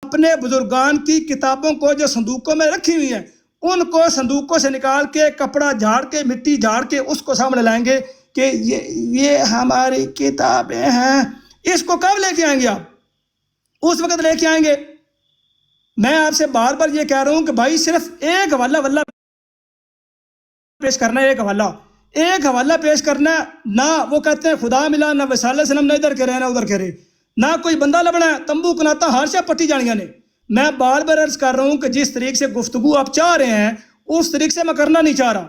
اپنے بزرگان کی کتابوں کو جو صندوقوں میں رکھی ہوئی ہیں ان کو صندوقوں سے نکال کے کپڑا جھاڑ کے مٹی جھاڑ کے اس کو سامنے لائیں گے کہ یہ ہماری کتابیں ہیں. اس کو کب لے کے آئیں گے آپ؟ اس وقت لے کے آئیں گے. میں آپ سے بار بار یہ کہہ رہا ہوں کہ بھائی صرف ایک حوالہ واللہ پیش کرنا ہے، ایک حوالہ پیش کرنا ہے. نہ وہ کہتے ہیں خدا ملا، نہ وصال علیہ السلام، نہ ادھر کہہ رہے نہ ادھر کہہ رہے، نہ کوئی بندہ لبنا ہے، تمبو کناتا ہر شے پٹی جانیاں نے. میں بار بار عرض کر رہا ہوں کہ جس طریقے سے گفتگو آپ چاہ رہے ہیں اس طریقے سے میں کرنا نہیں چاہ رہا.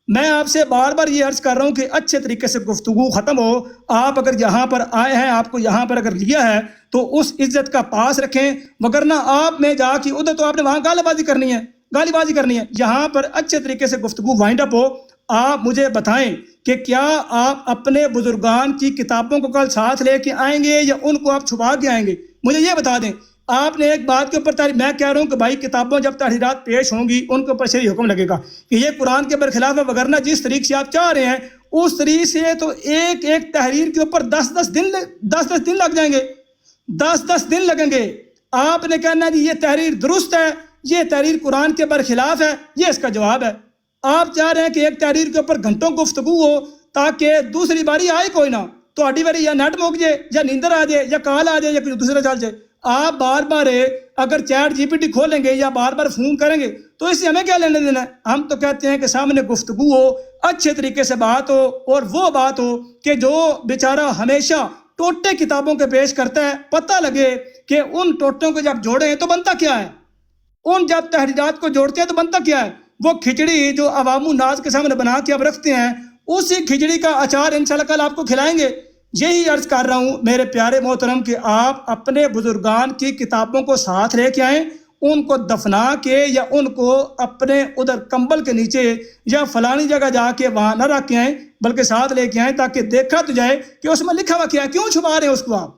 میں آپ سے بار بار یہ عرض کر رہا ہوں کہ اچھے طریقے سے گفتگو ختم ہو. آپ اگر یہاں پر آئے ہیں، آپ کو یہاں پر اگر لیا ہے تو اس عزت کا پاس رکھیں، وگرنہ آپ میں جا کے ادھر تو آپ نے وہاں گالی بازی کرنی ہے. یہاں پر اچھے طریقے سے گفتگو وائنڈ اپ ہو. آپ مجھے بتائیں کہ کیا آپ اپنے بزرگان کی کتابوں کو کل ساتھ لے کے آئیں گے یا ان کو آپ چھپا کے آئیں گے؟ مجھے یہ بتا دیں. آپ نے ایک بات کے اوپر میں کہہ رہا ہوں کہ بھائی کتابوں جب تحریرات پیش ہوں گی ان کے اوپر شرعی حکم لگے گا کہ یہ قرآن کے برخلاف ہے، وگرنہ جس طریقے سے آپ چاہ رہے ہیں اس طریقے سے تو ایک ایک تحریر کے اوپر 10 دن لگ جائیں گے، 10 دن لگیں گے. آپ نے کہنا جی یہ تحریر درست ہے، یہ تحریر قرآن کے برخلاف ہے، یہ اس کا جواب ہے. آپ چاہ رہے ہیں کہ ایک تحریر کے اوپر گھنٹوں گفتگو ہو تاکہ دوسری باری آئے کوئی نہ، تو اڈی باری یا نیٹ مک جائے یا نیندر آ جائے یا کال آ جائے یا کچھ دوسرا چل جائے. آپ بار بار اگر چیٹ جی پی ٹی کھولیں گے یا بار بار فون کریں گے تو اس سے ہمیں کیا لینے دینا ہے؟ ہم تو کہتے ہیں کہ سامنے گفتگو ہو، اچھے طریقے سے بات ہو، اور وہ بات ہو کہ جو بیچارہ ہمیشہ ٹوٹے کتابوں کے پیش کرتا ہے پتہ لگے کہ ان ٹوٹوں کو جب جوڑیں تو بنتا کیا ہے، ان جب تحریرات کو جوڑتے ہیں تو بنتا کیا ہے. وہ کھچڑی جو عوام الناس کے سامنے بنا کے اب رکھتے ہیں اسی کھچڑی کا اچار انشاءاللہ کل آپ کو کھلائیں گے. یہی عرض کر رہا ہوں میرے پیارے محترم کہ آپ اپنے بزرگان کی کتابوں کو ساتھ لے کے آئیں، ان کو دفنا کے یا ان کو اپنے ادھر کمبل کے نیچے یا فلانی جگہ جا کے وہاں نہ رکھ کے آئیں بلکہ ساتھ لے کے آئیں تاکہ دیکھا تو جائے کہ اس میں لکھا ہوا کیا ہے. کیوں چھپا رہے ہیں اس کو آپ؟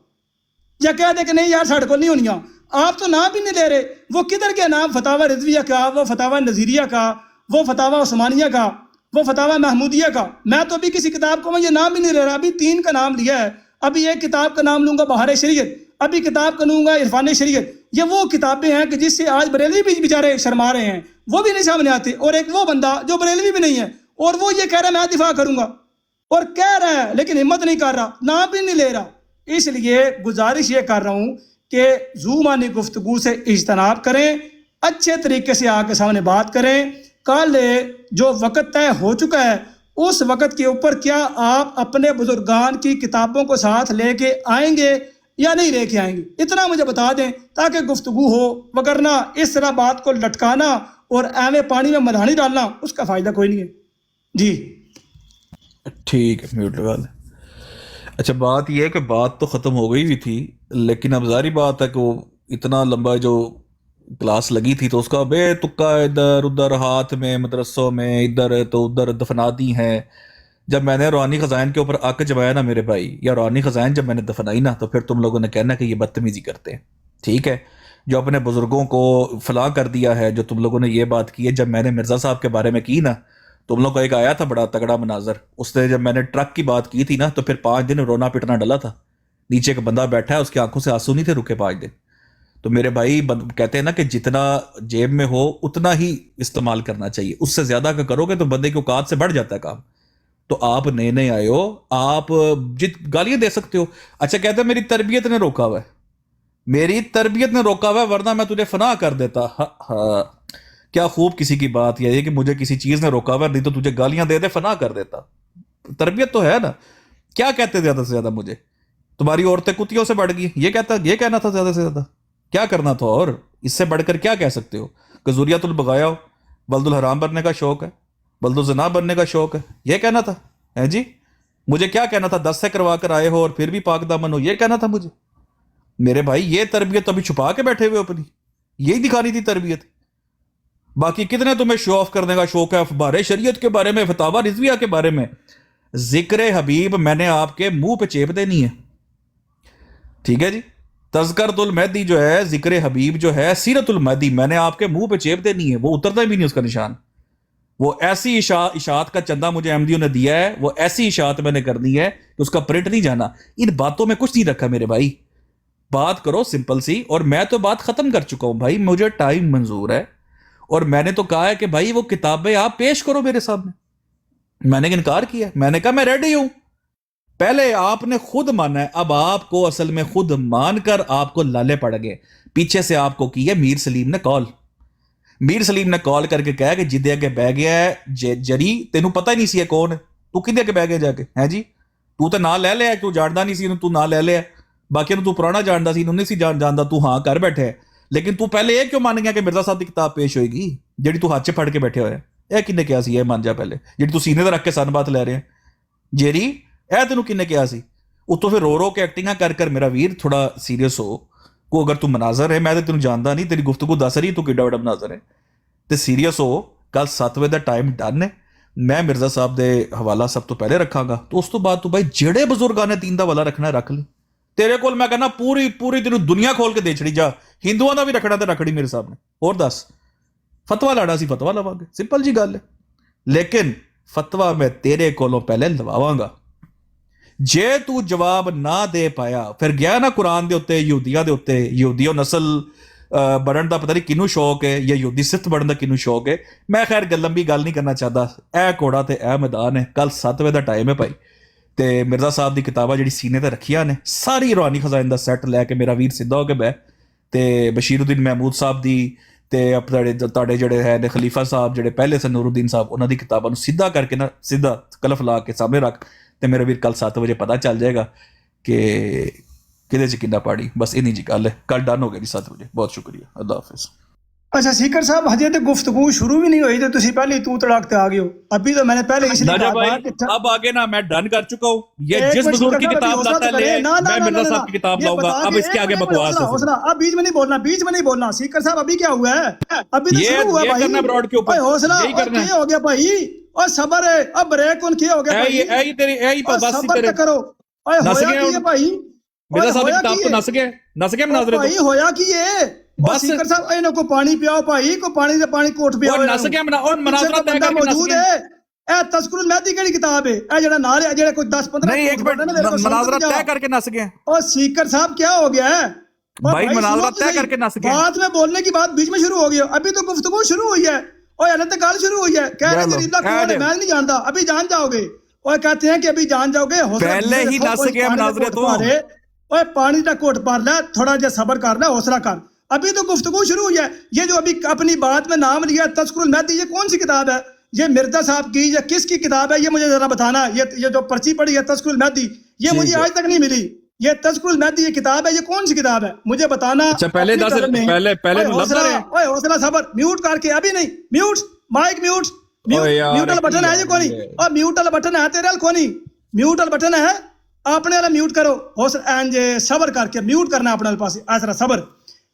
یا کہہ دیں کہ نہیں یار ساڑھے کو نہیں ہونیاں. آپ تو نام بھی نہیں لے رہے. وہ کدھر کے نام؟ فتاوی رضویہ کا، وہ فتاوی نظیریہ کا، وہ فتاوی عثمانیہ کا، وہ فتاوی محمودیہ کا. میں تو ابھی کسی کتاب کو میں یہ نام بھی نہیں لے رہا. ابھی 3 کا نام لیا ہے. ابھی ایک کتاب کا نام لوں گا بہار شریعت، ابھی کتاب کا لوں گا عرفان شریعت. یہ وہ کتابیں ہیں کہ جس سے آج بریلوی بھی بیچارے شرما رہے ہیں، وہ بھی نہیں سامنے آتے. اور ایک وہ بندہ جو بریلوی بھی نہیں ہے اور وہ یہ کہہ رہا ہے میں دفاع کروں گا، اور کہہ رہا ہے لیکن ہمت نہیں کر رہا، نام بھی نہیں لے رہا. اس لیے گزارش یہ کر رہا ہوں کہ زومانی گفتگو سے اجتناب کریں، اچھے طریقے سے آ کے سامنے بات کریں. کل جو وقت طے ہو چکا ہے اس وقت کے اوپر کیا آپ اپنے بزرگان کی کتابوں کو ساتھ لے کے آئیں گے یا نہیں لے کے آئیں گے؟ اتنا مجھے بتا دیں تاکہ گفتگو ہو، وگرنہ اس طرح بات کو لٹکانا اور ایویں پانی میں مدھانی ڈالنا اس کا فائدہ کوئی نہیں ہے. جی ٹھیک ہے، میوٹ لگا دیں. اچھا بات یہ ہے کہ بات تو ختم ہو گئی بھی تھی، لیکن اب ظاہری بات ہے کہ وہ اتنا لمبا جو کلاس لگی تھی تو اس کا بے تکا ادھر ادھر ہاتھ میں مدرسوں میں ادھر تو ادھر دفناتی ہیں. جب میں نے روحانی خزائن کے اوپر آکے جمایا نا میرے بھائی، یا روحانی خزائن جب میں نے دفنائی نا تو پھر تم لوگوں نے کہنا کہ یہ بدتمیزی کرتے ہیں. ٹھیک ہے، جو اپنے بزرگوں کو فلاں کر دیا ہے، جو تم لوگوں نے یہ بات کی ہے. جب میں نے مرزا صاحب کے بارے میں کی نا، تم لوگ کو ایک آیا تھا بڑا تگڑا مناظر. اس نے جب میں نے ٹرک کی بات کی تھی نا تو پھر 5 دن رونا پٹنا ڈلا تھا. نیچے ایک بندہ بیٹھا ہے، اس کی آنکھوں سے آنسو نہیں تھے رکے 5 دن. تو میرے بھائی کہتے ہیں نا کہ جتنا جیب میں ہو اتنا ہی استعمال کرنا چاہیے. اس سے زیادہ کا کرو گے تو بندے کی اوقات سے بڑھ جاتا ہے کام. تو آپ نئے نئے آئے ہو، آپ گالیاں دے سکتے ہو. اچھا کہتے ہیں میری تربیت نے روکا ہوا ہے، میری تربیت نے روکا ہوا ہے ورنہ میں تجھے فنا کر دیتا. ہاں کیا خوب کسی کی بات یہ ہے کہ مجھے کسی چیز نے روکا ہوا ہے، نہیں تو تجھے گالیاں دے دے فنا کر دیتا. تربیت تو ہے نا. کیا کہتے زیادہ سے زیادہ مجھے؟ تمہاری عورتیں کتیوں سے بڑھ گئی، یہ کہنا تھا زیادہ سے زیادہ. کیا کرنا تھا اور اس سے بڑھ کر کیا کہہ سکتے ہو؟ کہ ذریۃ البغایا ہو، ولد الحرام بننے کا شوق ہے، ولد الزنا بننے کا شوق ہے، یہ کہنا تھا ہے جی؟ مجھے کیا کہنا تھا 10 سے کروا کر آئے ہو اور پھر بھی پاک دامن ہو، یہ کہنا تھا مجھے؟ میرے بھائی یہ تربیت ابھی چھپا کے بیٹھے ہوئے اپنی، یہی دکھانی تھی تربیت. باقی کتنے تمہیں شو آف کرنے کا شوق ہے اخبار شریعت کے بارے میں، فتاوی رضویہ کے بارے میں. ذکر حبیب میں نے آپ کے منہ پہ چیپ دینی ہے. ٹھیک ہے جی، تذکرۃ المہدی جو ہے، ذکر حبیب جو ہے، سیرت المہدی میں نے آپ کے منہ پہ چیپ دینی ہے. وہ اترتا بھی نہیں اس کا نشان. وہ ایسی اشاعت کا چندہ مجھے احمدیوں نے دیا ہے، وہ ایسی اشاعت میں نے کرنی ہے کہ اس کا پرنٹ نہیں جانا. ان باتوں میں کچھ نہیں رکھا میرے بھائی. بات کرو سمپل سی. اور میں تو بات ختم کر چکا ہوں بھائی, مجھے ٹائم منظور ہے, اور میں نے تو کہا ہے کہ بھائی وہ کتابیں آپ پیش کرو میرے سامنے. میں نے انکار کیا, میں نے کہا میں ریڈی ہوں. پہلے آپ نے خود مانا ہے, اب آپ کو اصل میں خود مان کر آپ کو لالے پڑ گئے. پیچھے سے آپ کو کیا میر سلیم نے کال, میر سلیم نے کال کر کے کہا کہ جدے اگے بہ گیا ہے جری, تینوں پتہ ہی نہیں سی کون ہے, تو کدے اگے بہ گیا جا کے ہے جی, تو تے نام لے لیا, تو جاندا نہیں سی تو نام لے لیا, باقی تو پرانا جاندا سی, انہوں نے سی جاندا, تو ہاں کر بیٹھے ہے. لیکن تو پہلے یہ کیوں مان گیا کہ مرزا صاحب کی کتاب پیش ہوئے گی جڑی تو ہاتھ 'چ پھڑ کے بیٹھے ہوئے, یہ کنے کیا سی, یہ مان جا پہلے, جڑی تو سینے تے رکھ کے سن بات لے رہے ہیں جیری, اے تینوں کنے کیا سی. اتوں پھر رو کے ایکٹنگاں کر میرا ویر تھوڑا سیریس ہو کو, اگر تو مناظر ہے, میں تو تینوں جاندا نہیں, تیری گفتگو دس رہی تو کیڈا بڑا مناظر ہے, تے سیریس ہو. کل 7 بجے دا ٹائم ڈن ہے, میں مرزا صاحب دے حوالہ سب تو پہلے رکھاں گا, تو اس تو بعد تو بھائی جڑے بزرگاں نے دین دا حوالہ رکھنا ہے رکھ لی. تیرے کول میں کہنا پوری تینوں دنیا کھول کے دے چھڑی, جا ہندوؤں دا بھی رکھنا تے رکھڑی میرے صاحب نے, اور دس فتوا لانا سی فتوا لواں گے, سمپل جی گل ہے. لیکن فتوا میں تیرے کولوں پہلے لواواں گا. جے تو جواب نہ دے پایا, پھر گیا نا قرآن دے اتے, یہودیاں دے اتے, یہودیوں نسل بڑھن دا پتہ نہیں کنوں شوق ہے, یا یہودی صفت بڑھن دا کنوں شوق ہے. میں خیر لمبی گل نہیں کرنا چاہتا, اے کوڑا تے اے میدان ہے. کل 7 بجے دا ٹائم ہے بھائی, تے مرزا صاحب دی کتاباں جڑی سینے تے رکھیاں نے, ساری روحانی خزائن دا سیٹ لے کے میرا ویر سیدھا ہو کے بہ, تے بشیر الدین محمود صاحب دی تے تاڑے جڑے ہے خلیفہ صاحب جڑے پہلے سے نور الدین صاحب, انہاں دی کتاباں نو سیدھا کر کے نا, سیدھا کلف لا کے سامنے رکھ, تے میرا ویر کل 7 بجے پتہ چل جائے گا کہ کدے چ کنا پاڑی. بس اینی جی گل ہے, کل ڈن ہو گئی 7 بجے. بہت شکریہ, اللہ حافظ. اچھا سیکر صاحب, ہجے تو گفتگو شروع بھی نہیں ہوئی تو تسی پہلے تو تڑاکتے آ گئے ہو. ابھی تو میں نے پہلے اس لیے کہا کہ اب آگے نا میں ڈن کر چکا ہوں, یہ جس بزرگ کی کتاب لاتا ہے لے, میں مرزا صاحب کی کتاب لاؤں گا. اب اس کے آگے بکواس ہے, اب بیچ میں نہیں بولنا. سیکر صاحب ابھی کیا ہوا ہے, ابھی تو شروع ہوا بھائی, کرنا براڈ کے اوپر, حوصلہ کیا ہو گیا بھائی, اور صبر ہے, اب بریک ان کیا ہو گیا بھائی, صبر کرو. ہویا کی ہے بھائی, مرزا صاحب کی کتاب تو نس گیا مناظرے بھائی, ہویا کی ہے بس. سیکر صاحب انہوں کو پانی پیاؤ بھائی, کو پانی سے پانی کوٹ پیاؤ, اور نس گیا مناظرہ طے کر کے نس گیا. اے تذکر المہدی کیڑی کتاب ہے, اے جڑا نال ہے, جڑے کوئی 10-15 نہیں, ایک منٹ, مناظرہ طے کر کے نس گیا. اور سیکر صاحب کیا ہو گیا ہے بھائی, مناظرہ طے کر کے نس گیا. بعد میں بولنے کی بات بیچ میں شروع ہو گیا, ابھی تو گفتگو شروع ہوئی ہے, اور حالت گل شروع ہوئی ہے. کہہ رہے جریدہ کون ہے, میں نہیں جانتا, ابھی جان جاؤ گے. اور کہتے ہیں کہ ابھی جان جاؤ گے, پہلے ہی نس گیا مناظرے تو. اوے پانی کا کوٹ پار لے, تھوڑا جا صبر کر لے, حوصلہ کر, ابھی تو گفتگو شروع ہوئی ہے. یہ جو ابھی اپنی بات میں نام لیا تذکر المہدی, یہ کون سی کتاب ہے, یہ مرزا صاحب کی یا کس کی کتاب ہے, یہ مجھے ذرا بتانا. یہ جو پرچی پڑی ہے تذکر المہدی, یہ مجھے آج تک نہیں ملی. یہ تذکر المہدی یہ کتاب ہے, یہ کون سی کتاب ہے مجھے بتانا. پہلے حوصلہ صبر, میوٹ کر کے, ابھی نہیں, میوٹ مائک میوٹ, میوٹ والا بٹن ہے یہ کونی, اور میوٹ والا بٹن ہے تیرے کونی, میوٹ والا بٹن ہے اپنے والا میوٹ کرو. حوصلہ صبر کر کے میوٹ کرنا اپنے پاس, ایسا صبر.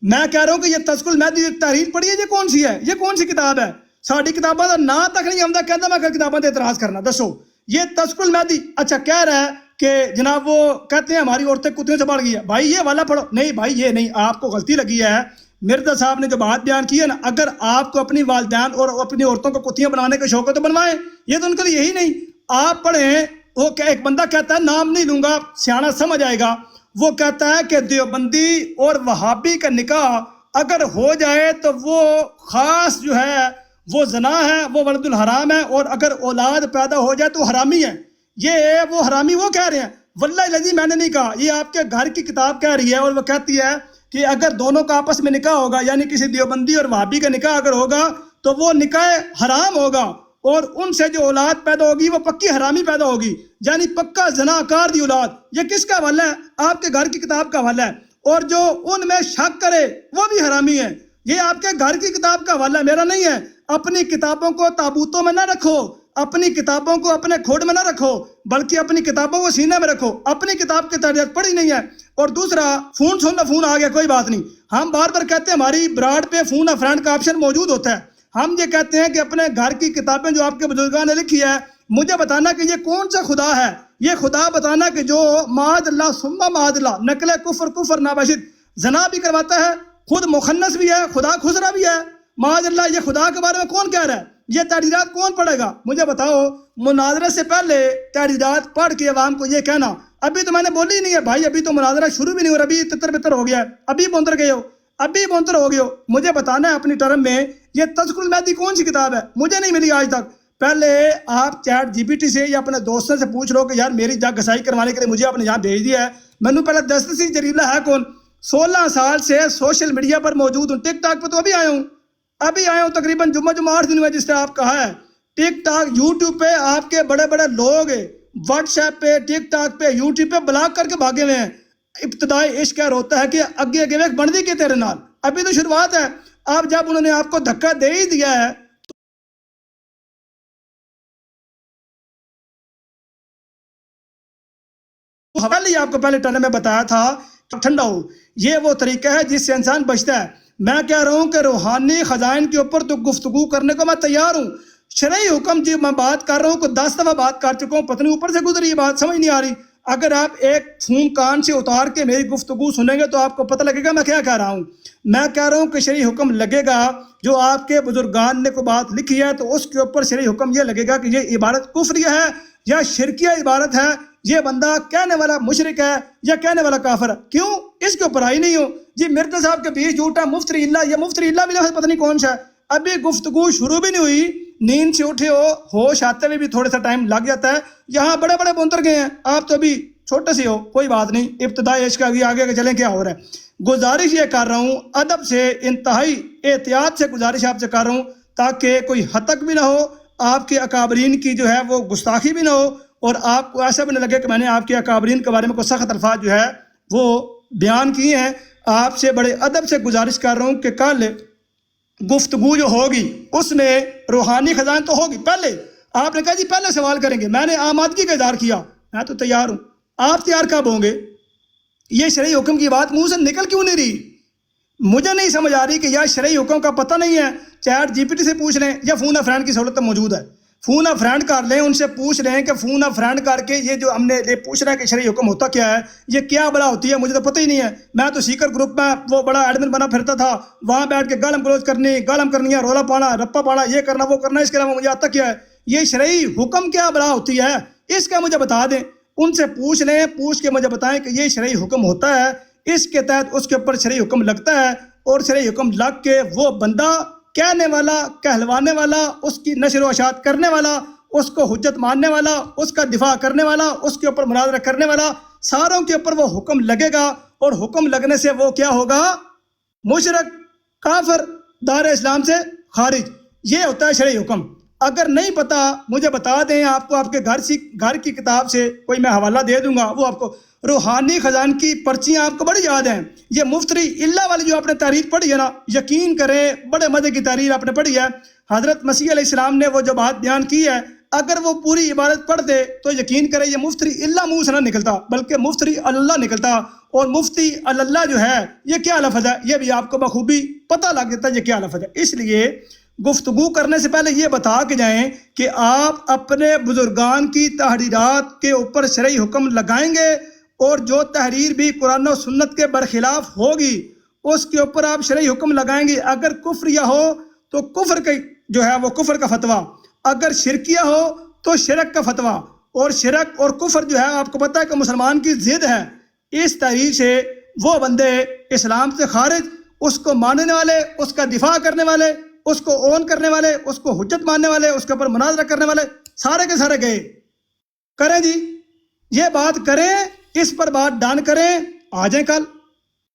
میں کہہ رہا ہوں کہ یہ تذکر المہدی تحریر پڑھی ہے, یہ کون سی ہے, یہ کون سی کتاب ہے. ساری کتابوں کا نا تک نہیں آمدا, کہتا میں کتابوں سے اعتراض کرنا. دسو یہ تذکر المہدی, اچھا کہہ رہا ہے کہ جناب وہ کہتے ہیں ہماری عورتیں کتوں سے بڑھ گئی ہے. بھائی یہ والا پڑھو, نہیں بھائی یہ نہیں, آپ کو غلطی لگی ہے. مرزا صاحب نے جو بات بیان کی ہے نا, اگر آپ کو اپنی والدین اور اپنی عورتوں کو کتیاں بنانے کا شوق ہے تو بنوائیں, یہ تو ان کے لیے یہی نہیں. آپ پڑھیں, وہ ایک بندہ کہتا ہے, نام نہیں لوں گا, سیانا سمجھ آئے گا, وہ کہتا ہے کہ دیوبندی اور وہابی کا نکاح اگر ہو جائے تو وہ خاص جو ہے وہ زنا ہے, وہ ولد الحرام ہے, اور اگر اولاد پیدا ہو جائے تو حرامی ہے. یہ وہ حرامی وہ کہہ رہے ہیں, واللہ الذی میں نے نہیں کہا, یہ آپ کے گھر کی کتاب کہہ رہی ہے. اور وہ کہتی ہے کہ اگر دونوں کا آپس میں نکاح ہوگا, یعنی کسی دیوبندی اور وہابی کا نکاح اگر ہوگا تو وہ نکاح حرام ہوگا, اور ان سے جو اولاد پیدا ہوگی وہ پکی حرامی پیدا ہوگی, یعنی پکا زناکار دی اولاد. یہ کس کا حوالہ ہے, آپ کے گھر کی کتاب کا حوالہ ہے. اور جو ان میں شک کرے وہ بھی حرامی ہے. یہ آپ کے گھر کی کتاب کا حوالہ ہے, میرا نہیں ہے. اپنی کتابوں کو تابوتوں میں نہ رکھو, اپنی کتابوں کو اپنے کھوڑ میں نہ رکھو, بلکہ اپنی کتابوں کو سینے میں رکھو. اپنی کتاب کی تحریر پڑھی نہیں ہے. اور دوسرا, فون سن لو, فون آ گیا, کوئی بات نہیں. ہم بار بار کہتے ہیں ہماری براڈ پہ فون اے فرینڈ کا آپشن موجود ہوتا ہے. ہم یہ کہتے ہیں کہ اپنے گھر کی کتابیں جو آپ کے بزرگان نے لکھی ہے, مجھے بتانا کہ یہ کون سا خدا ہے. یہ خدا بتانا کہ جو معاذ اللہ ثم معاذ اللہ نقل کفر نابشد زنا بھی کرواتا ہے, خود مخنث بھی ہے, خدا خسرا بھی ہے, معاذ اللہ. یہ خدا کے بارے میں کون کہہ رہا ہے, یہ تحریرات کون پڑھے گا, مجھے بتاؤ. مناظرے سے پہلے تحریرات پڑھ کے عوام کو یہ کہنا ابھی تو میں نے بولی نہیں ہے بھائی, ابھی تو مناظرہ شروع بھی نہیں ہو رہا, ابھی تتر بتر ہو گیا ہے, ابھی بونتر گئے ہو, ابھی بونتر ہو گئے ہو. مجھے بتانا ہے اپنی ٹرم میں یہ تذکرۃ المہدی کون سی کتاب ہے, مجھے نہیں ملی آج تک. پہلے آپ چیٹ جی پی ٹی سے یا اپنے دوستوں سے پوچھ لو کہ یار میری جگ گسائی کروانے کے لیے مجھے آپ نے یہاں بھیج دیا ہے. میں پہلے دسترسی جریلا ہے کون, 16 سال سے سوشل میڈیا پر موجود ہوں. ٹک ٹاک پہ تو ابھی آیا ہوں تقریباً جمعہ 8 دن ہوئے جس سے آپ کہا ہے. ٹک ٹاک یوٹیوب پہ آپ کے بڑے بڑے لوگ واٹس ایپ پہ ٹک ٹاک پہ یوٹیوب پہ بلاک کر کے بھاگے ہوئے ہیں. ابتدائی عشق ہوتا ہے کہ اگے اگے ایک بندی کے تیرے نال, ابھی تو شروعات ہے. آپ جب انہوں نے آپ کو دھکا دے ہی دیا ہے حوالے آپ کو پہلے ٹرم میں بتایا تھا ٹھنڈا ہو, یہ وہ طریقہ ہے جس سے انسان بچتا ہے. میں کہہ رہا ہوں کہ روحانی خزائن کے اوپر تو گفتگو کرنے کو میں تیار ہوں. شرعی حکم جی میں بات کر رہا ہوں کہ 10 دفعہ بات کر چکا ہوں, پتہ نہیں اوپر سے گزری یہ بات سمجھ نہیں آ رہی. اگر آپ ایک فون کان سے اتار کے میری گفتگو سنیں گے تو آپ کو پتہ لگے گا میں کیا کہہ رہا ہوں. میں کہہ رہا ہوں کہ شرعی حکم لگے گا جو آپ کے بزرگان نے کو بات لکھی ہے تو اس کے اوپر شرعی حکم یہ لگے گا کہ یہ عبارت کفریہ ہے یا شرکیہ عبارت ہے, یہ بندہ کہنے والا مشرک ہے یا کہنے والا کافر ہے. کیوں اس کے اوپر آئی نہیں ہو جی. مرزا صاحب کے بیچ جھوٹا مفتری اللہ, یہ مفتری اللہ بھی پتہ نہیں کون سا ہے. ابھی گفتگو شروع بھی نہیں ہوئی, نیند سے اٹھے ہو, ہوش آتے ہوئے بھی تھوڑا سا ٹائم لگ جاتا ہے. یہاں بڑے بڑے بونتر گئے ہیں, آپ تو ابھی چھوٹے سے ہو, کوئی بات نہیں, ابتدائی عشق آگے کے چلیں کیا ہو رہا ہے. گزارش یہ کر رہا ہوں ادب سے, انتہائی احتیاط سے گزارش آپ سے کر رہا ہوں تاکہ کوئی حتک بھی نہ ہو, آپ کے اکابرین کی جو ہے وہ گستاخی بھی نہ ہو, اور آپ کو ایسا بھی نہ لگے کہ میں نے آپ کے اکابرین کے بارے میں کوئی سخت الفاظ جو ہے وہ بیان کیے ہیں. آپ سے بڑے ادب سے گزارش کر رہا ہوں کہ کل گفتگو جو ہوگی اس میں روحانی خزائن تو ہوگی. پہلے آپ نے کہا جی پہلے سوال کریں گے, میں نے آمادگی کا اظہار کیا, میں تو تیار ہوں. آپ تیار کب ہوں گے؟ یہ شرعی حکم کی بات منہ سے نکل کیوں نہیں رہی؟ مجھے نہیں سمجھ آ رہی کہ یا شرعی حکم کا پتہ نہیں ہے, چیٹ جی پی ٹی سے پوچھ لیں یا فون آ فرینڈ کی سہولت موجود ہے, فون آ فرینڈ کر لیں, ان سے پوچھ لیں کہ فون آ فرینڈ کر کے یہ جو ہم نے یہ پوچھ رہا ہے کہ شرعی حکم ہوتا کیا ہے, یہ کیا بڑا ہوتی ہے, مجھے تو پتہ ہی نہیں ہے. میں تو سیکر گروپ میں وہ بڑا ایڈمن بنا پھرتا تھا, وہاں بیٹھ کے گالم گلوچ کرنی ہے, رولا پانا, رپا پانا, یہ کرنا وہ کرنا, اس کے علاوہ مجھے آتا کیا ہے. یہ شرعی حکم کیا بڑا ہوتی ہے اس کا مجھے بتا دیں. ان سے پوچھ لیں, پوچھ کے مجھے بتائیں کہ یہ شرعی حکم ہوتا ہے, اس کے تحت اس کے اوپر شرعی حکم لگتا ہے, اور شرعی حکم لگ کے وہ بندہ کہنے والا, کہلوانے والا, اس کی نشر و اشاعت کرنے والا, اس کو حجت ماننے والا, اس کا دفاع کرنے والا, اس کے اوپر مناظرہ کرنے والا, ساروں کے اوپر وہ حکم لگے گا. اور حکم لگنے سے وہ کیا ہوگا؟ مشرک, کافر, دار اسلام سے خارج. یہ ہوتا ہے شرعی حکم. اگر نہیں پتا مجھے بتا دیں, آپ کو آپ کے گھر کی کتاب سے کوئی میں حوالہ دے دوں گا, وہ آپ کو روحانی خزان کی پرچیاں آپ کو بڑی یاد ہیں. یہ مفتری اللہ والی جو آپ نے تحریر پڑھی ہے نا, یقین کریں بڑے مزے کی تحریر آپ نے پڑھی ہے. حضرت مسیح علیہ السلام نے وہ جو بات بیان کی ہے, اگر وہ پوری عبارت پڑھ دے تو یقین کریں یہ مفتری اللہ منہ سے نہ نکلتا بلکہ مفتری اللہ نکلتا. اور مفتی اللہ جو ہے یہ کیا لفظ ہے یہ بھی آپ کو بخوبی پتہ لگ جاتا ہے یہ کیا لفظ ہے. اس لیے گفتگو کرنے سے پہلے یہ بتا کے جائیں کہ آپ اپنے بزرگان کی تحریرات کے اوپر شرعی حکم لگائیں گے, اور جو تحریر بھی قرآن و سنت کے برخلاف ہوگی اس کے اوپر آپ شرعی حکم لگائیں گے. اگر کفریہ ہو تو کفر کا جو ہے وہ کفر کا فتویٰ, اگر شرکیہ ہو تو شرک کا فتویٰ. اور شرک اور کفر جو ہے آپ کو پتہ ہے کہ مسلمان کی ضد ہے. اس تحریر سے وہ بندے اسلام سے خارج, اس کو ماننے والے, اس کا دفاع کرنے والے, اس کو اون کرنے والے, اس کو حجت ماننے والے, اس کے اوپر مناظرہ کرنے والے سارے کے سارے گئے. کریں جی یہ بات کریں, اس پر بات ڈان کریں, آ جائیں کل,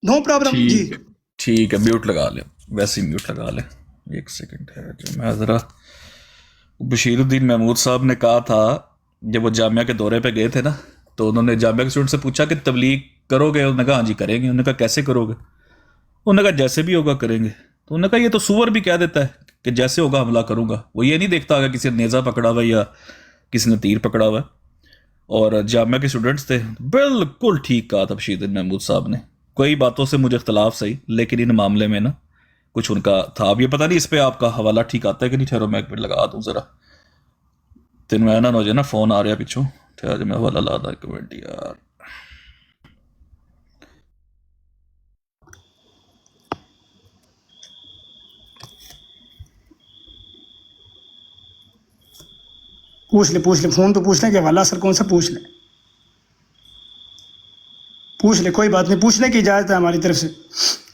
نو پرابلم. جی ٹھیک ہے, میوٹ لگا لیں, ویسے ہی میوٹ لگا لیں. ایک سیکنڈ ہے جو میں ذرا, بشیر الدین محمود صاحب نے کہا تھا جب وہ جامعہ کے دورے پہ گئے تھے نا, تو انہوں نے جامعہ کے اسٹوڈنٹ سے پوچھا کہ تبلیغ کرو گے؟ انہوں نے کہا ہاں جی کریں گے. انہوں نے کہا کیسے کرو گے؟ انہوں نے کہا جیسے بھی ہوگا کریں گے. تو انہوں نے کہا یہ تو سور بھی کہہ دیتا ہے کہ جیسے ہوگا حملہ کروں گا, وہ یہ نہیں دیکھتا کہ کسی نے نیزہ پکڑا ہوا ہے یا کسی نے تیر پکڑا ہوا ہے. اور جامعہ کے اسٹوڈنٹس تھے, بالکل ٹھیک کہا تھا بشیر الدین محمود صاحب نے. کوئی باتوں سے مجھے اختلاف صحیح, لیکن ان معاملے میں نا کچھ ان کا تھا. اب یہ پتہ نہیں اس پہ آپ کا حوالہ ٹھیک آتا ہے کہ نہیں. ٹھہرو میں ایک منٹ لگا دوں ذرا, تین میں نہ ہو جائے نا, فون آ رہا پیچھوں. ٹھہر میں حوالہ لا دا ایک منٹ یار. پوچھ لیں فون تو پوچھ لیں کہ حوالہ سر کون سا پوچھ لیں. پوچھ لے، کوئی بات نہیں، پوچھنے کی اجازت ہے ہماری طرف سے.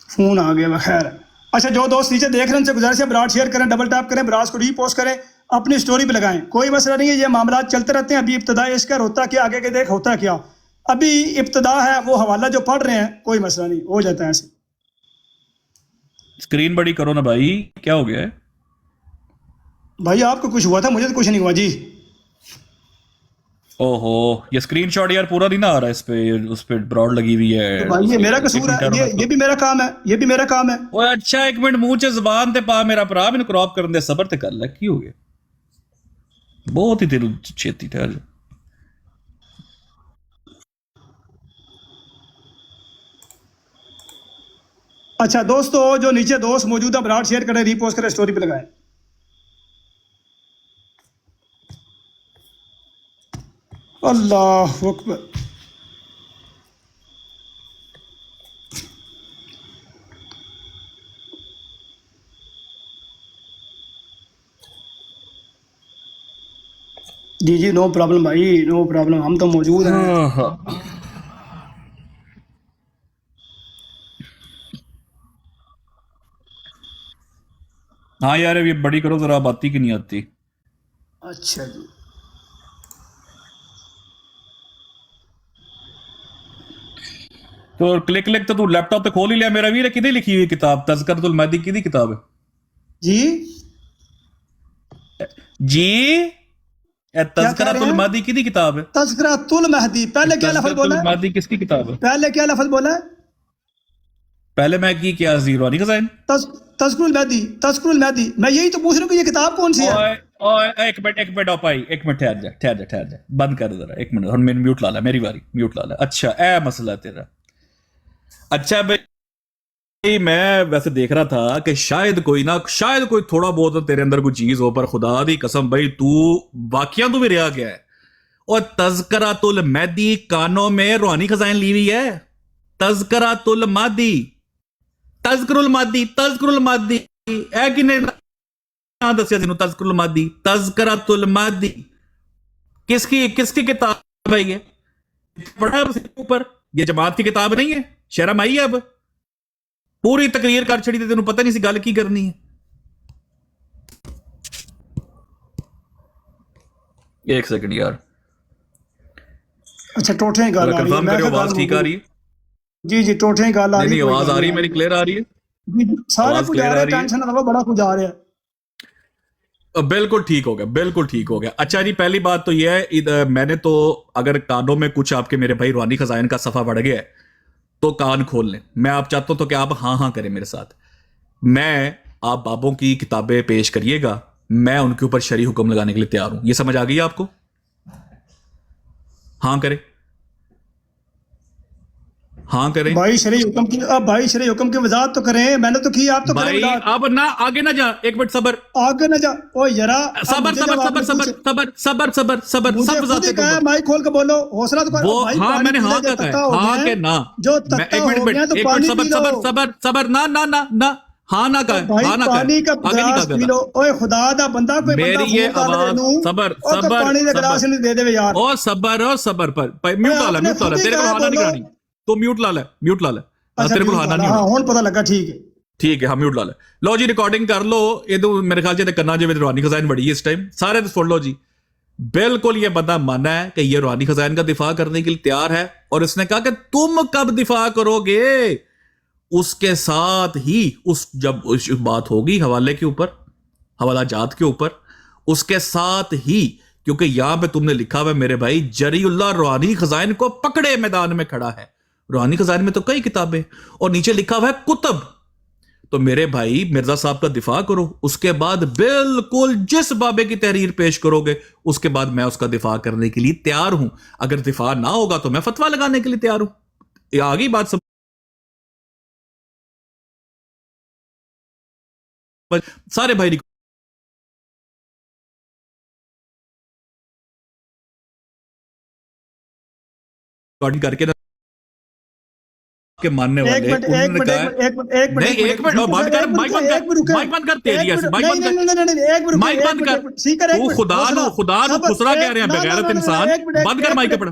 فون آ گیا، بخیر ہے. اچھا جو دوست نیچے دیکھ رہے ہیں ان سے گزارش ہے براڈ شیئر کریں، ڈبل ٹیپ کریں، براڈ کو ری پوسٹ کریں، اپنی سٹوری پہ لگائیں. کوئی مسئلہ نہیں ہے، یہ معاملات چلتے رہتے ہیں. ابھی ابتدا اس کا ہوتا کیا، آگے کے دیکھ ہوتا کیا. ابھی ابتدا ہے، وہ حوالہ جو پڑھ رہے ہیں، کوئی مسئلہ نہیں، ہو جاتا ہے ایسے. اسکرین بڑی کرو نا بھائی، کیا ہو گیا ہے؟ بھائی آپ کو کچھ ہوا تھا، مجھے تو کچھ نہیں ہوا جی. او ہو، یہ اسکرین شاٹ یار پورا نہیں نہ آ رہا اس پہ براڈ لگی ہوئی ہے. تو بھائی یہ میرا قصور ہے، یہ بھی میرا کام ہے، یہ بھی میرا کام ہے. اوے اچھا ایک منٹ منہ چ زبان تے پا میرا بھرا، مینوں کراپ کرن دے، صبر تے کر لے. کی ہو گیا؟ بہت ہی دل چھیتی ٹھہر جا. اچھا دوستو جو نیچے دوست موجود ہیں براڈ شیئر کریں، ری پوسٹ کریں، سٹوری پہ لگائیں. اللہ اکبر. جی جی نو پرابلم بھائی، نو پرابلم، ہم تو موجود ہیں. ہاں یار یہ بڑی کرو ذرا، اب آتی کہ نہیں آتی؟ اچھا جی تو کلک کلک تو لیپ ٹاپ تے کھول ہی لیا میرا ویر. کدی لکھی ہوئی کتاب تذکرۃ المہدی؟ کدی کتاب ہے جی جی؟ تذکرۃ المہدی کدی کتاب ہے؟ تذکرۃ المہدی. پہلے کیا لفظ تذکرۃ بولا ہے؟ المہدی کس کی کتاب ہے؟ پہلے کیا لفظ بولا ہے؟ پہلے میں کی کیا زیرو نہیں خزائن. تذکر المہدی، تذکر المہدی. میں یہی تو پوچھ رہا ہوں کہ یہ کتاب کون سی ہے؟ ایک منٹ اوپائی، ایک منٹ ٹھہر جا بند کر ذرا ایک منٹ. ہن میں میوٹ لا لا، میری باری میوٹ لا لا. اچھا اے مسئلہ تیرا. اچھا بھائی میں ویسے دیکھ رہا تھا کہ شاید کوئی تھوڑا بہت تیرے اندر کوئی چیز ہو، پر خدا دی قسم بھائی تو واقعہ تو بھی رہا گیا ہے. اور تذکرۃ المہدی کانوں میں روحانی خزائن لی ہوئی ہے. تذکرۃ المہدی، تذکر المہدی اے کنے دسیا تینوں؟ تذکر المہدی، تذکرۃ المہدی کس کی کتاب ہے؟ یہ پڑھا ہے اس کے اوپر؟ یہ جماعت کی کتاب نہیں ہے، شرم آئی ہے؟ اب پوری تقریر کر چھڑی تے تینوں پتہ نہیں سی گل کی کرنی ہے. ایک سیکنڈ یار. اچھا ٹوٹے ہی گل آ رہی ہے، کنفرم کرو آواز ٹھیک آ رہی ہے؟ جی جی ٹوٹے ہی گل آ رہی ہے. نہیں آواز آ رہی ہے میری، کلیئر آ رہی ہے؟ سارے کچھ آ رہا ہے، ٹینشن نہ لو، بڑا کچھ آ رہا ہے. بالکل ٹھیک ہو گیا، بالکل ٹھیک ہو گیا. اچھا جی پہلی بات تو یہ ہے، میں نے تو اگر کانوں میں کچھ آپ کے میرے بھائی روحانی خزائن کا صفحہ بڑھ گیا ہے تو کان کھول لیں. میں آپ چاہتا ہوں تو کہ آپ ہاں کریں میرے ساتھ. میں آپ بابوں کی کتابیں پیش کریے گا، میں ان کے اوپر شرعی حکم لگانے کے لیے تیار ہوں. یہ سمجھ آ گئی آپ کو؟ ہاں کریں، ہاں کریں بھائی شرعی حکم کی، اب بھائی شرعی حکم کی وضاحت تو کریں. میں نے تو کی، آپ تو کریں بھائی. وضاحت. اب نہ آگے نہ جا، ایک منٹ صبر آگے نہ جا. او یارا صبر صبر صبر صبر صبر صبر صبر صبر مجھے سب خود وضاحتیں ہی کہا ہے مائک کھول کے بولو، حوصلہ تو کرو. وہ بھائی ہاں میں پانی نے پی ہاں لے، جو کا تتا کہا ہو ہاں گیا کہ ہے، نہ. جو میں تتا ایک ہو گیا تو منٹ پانی پی صبر لو. صبر صبر صبر نہ ہاں نہ کہا، بھائی ہاں نہ پانی کا کہا، آگے نہیں گلاس پی کہا. لو. اوے خدا دا بندہ، کوئی بندہ میری یہ فون کر لے آواز نوں صبر اور صبر پانی کا گلاس صبر نہیں دے دے یار. اور صبر پر اوے میوٹ لا آپ لے، نے میوٹ لا خود لے. ہی تیرے کو کہا ہانا نہیں بولو. کرانی تو میوٹ لا لے. اچھا تیرے کو میوٹ ہانا لا، نہیں ہاں ہونا. ہن پتہ لگا. ٹھیک ہے ٹھیک ہے ہاں میوٹ لا لے. لو جی ریکارڈنگ کر لو. یہ تو میرے خیال سے کرنا جو روحانی خزائن بڑی ہے اس ٹائم. سارے تو سن لو جی. بالکل یہ بندہ مانا ہے کہ یہ روحانی خزائن کا دفاع کرنے کے لیے تیار ہے، اور اس نے کہا کہ تم کب دفاع کرو گے؟ اس کے ساتھ ہی جب بات ہوگی حوالے کے اوپر، حوالہ جات کے اوپر، اس کے ساتھ ہی، کیونکہ یہاں پہ تم نے لکھا ہوا ہے میرے بھائی جری اللہ روحانی خزائن کو پکڑے میدان میں کھڑا ہے. روحانی خزائن میں تو کئی کتابیں، اور نیچے لکھا ہوا ہے کتب. تو میرے بھائی مرزا صاحب کا دفاع کرو. اس کے بعد بالکل جس بابے کی تحریر پیش کرو گے اس کے بعد میں اس کا دفاع کرنے کے لیے تیار ہوں. اگر دفاع نہ ہوگا تو میں فتویٰ لگانے کے لیے تیار ہوں. یہ آگئی بات سب سارے بھائی ریکارڈنگ کر کے کے ماننے والے انہوں نے کہا نہیں ایک منٹ بند کر، مائک بند کر تیری ایسی مائک بند کر تو خدا نو خسرا کہہ رہے ہیں بغیرت انسان. بند کر مائک اپنا.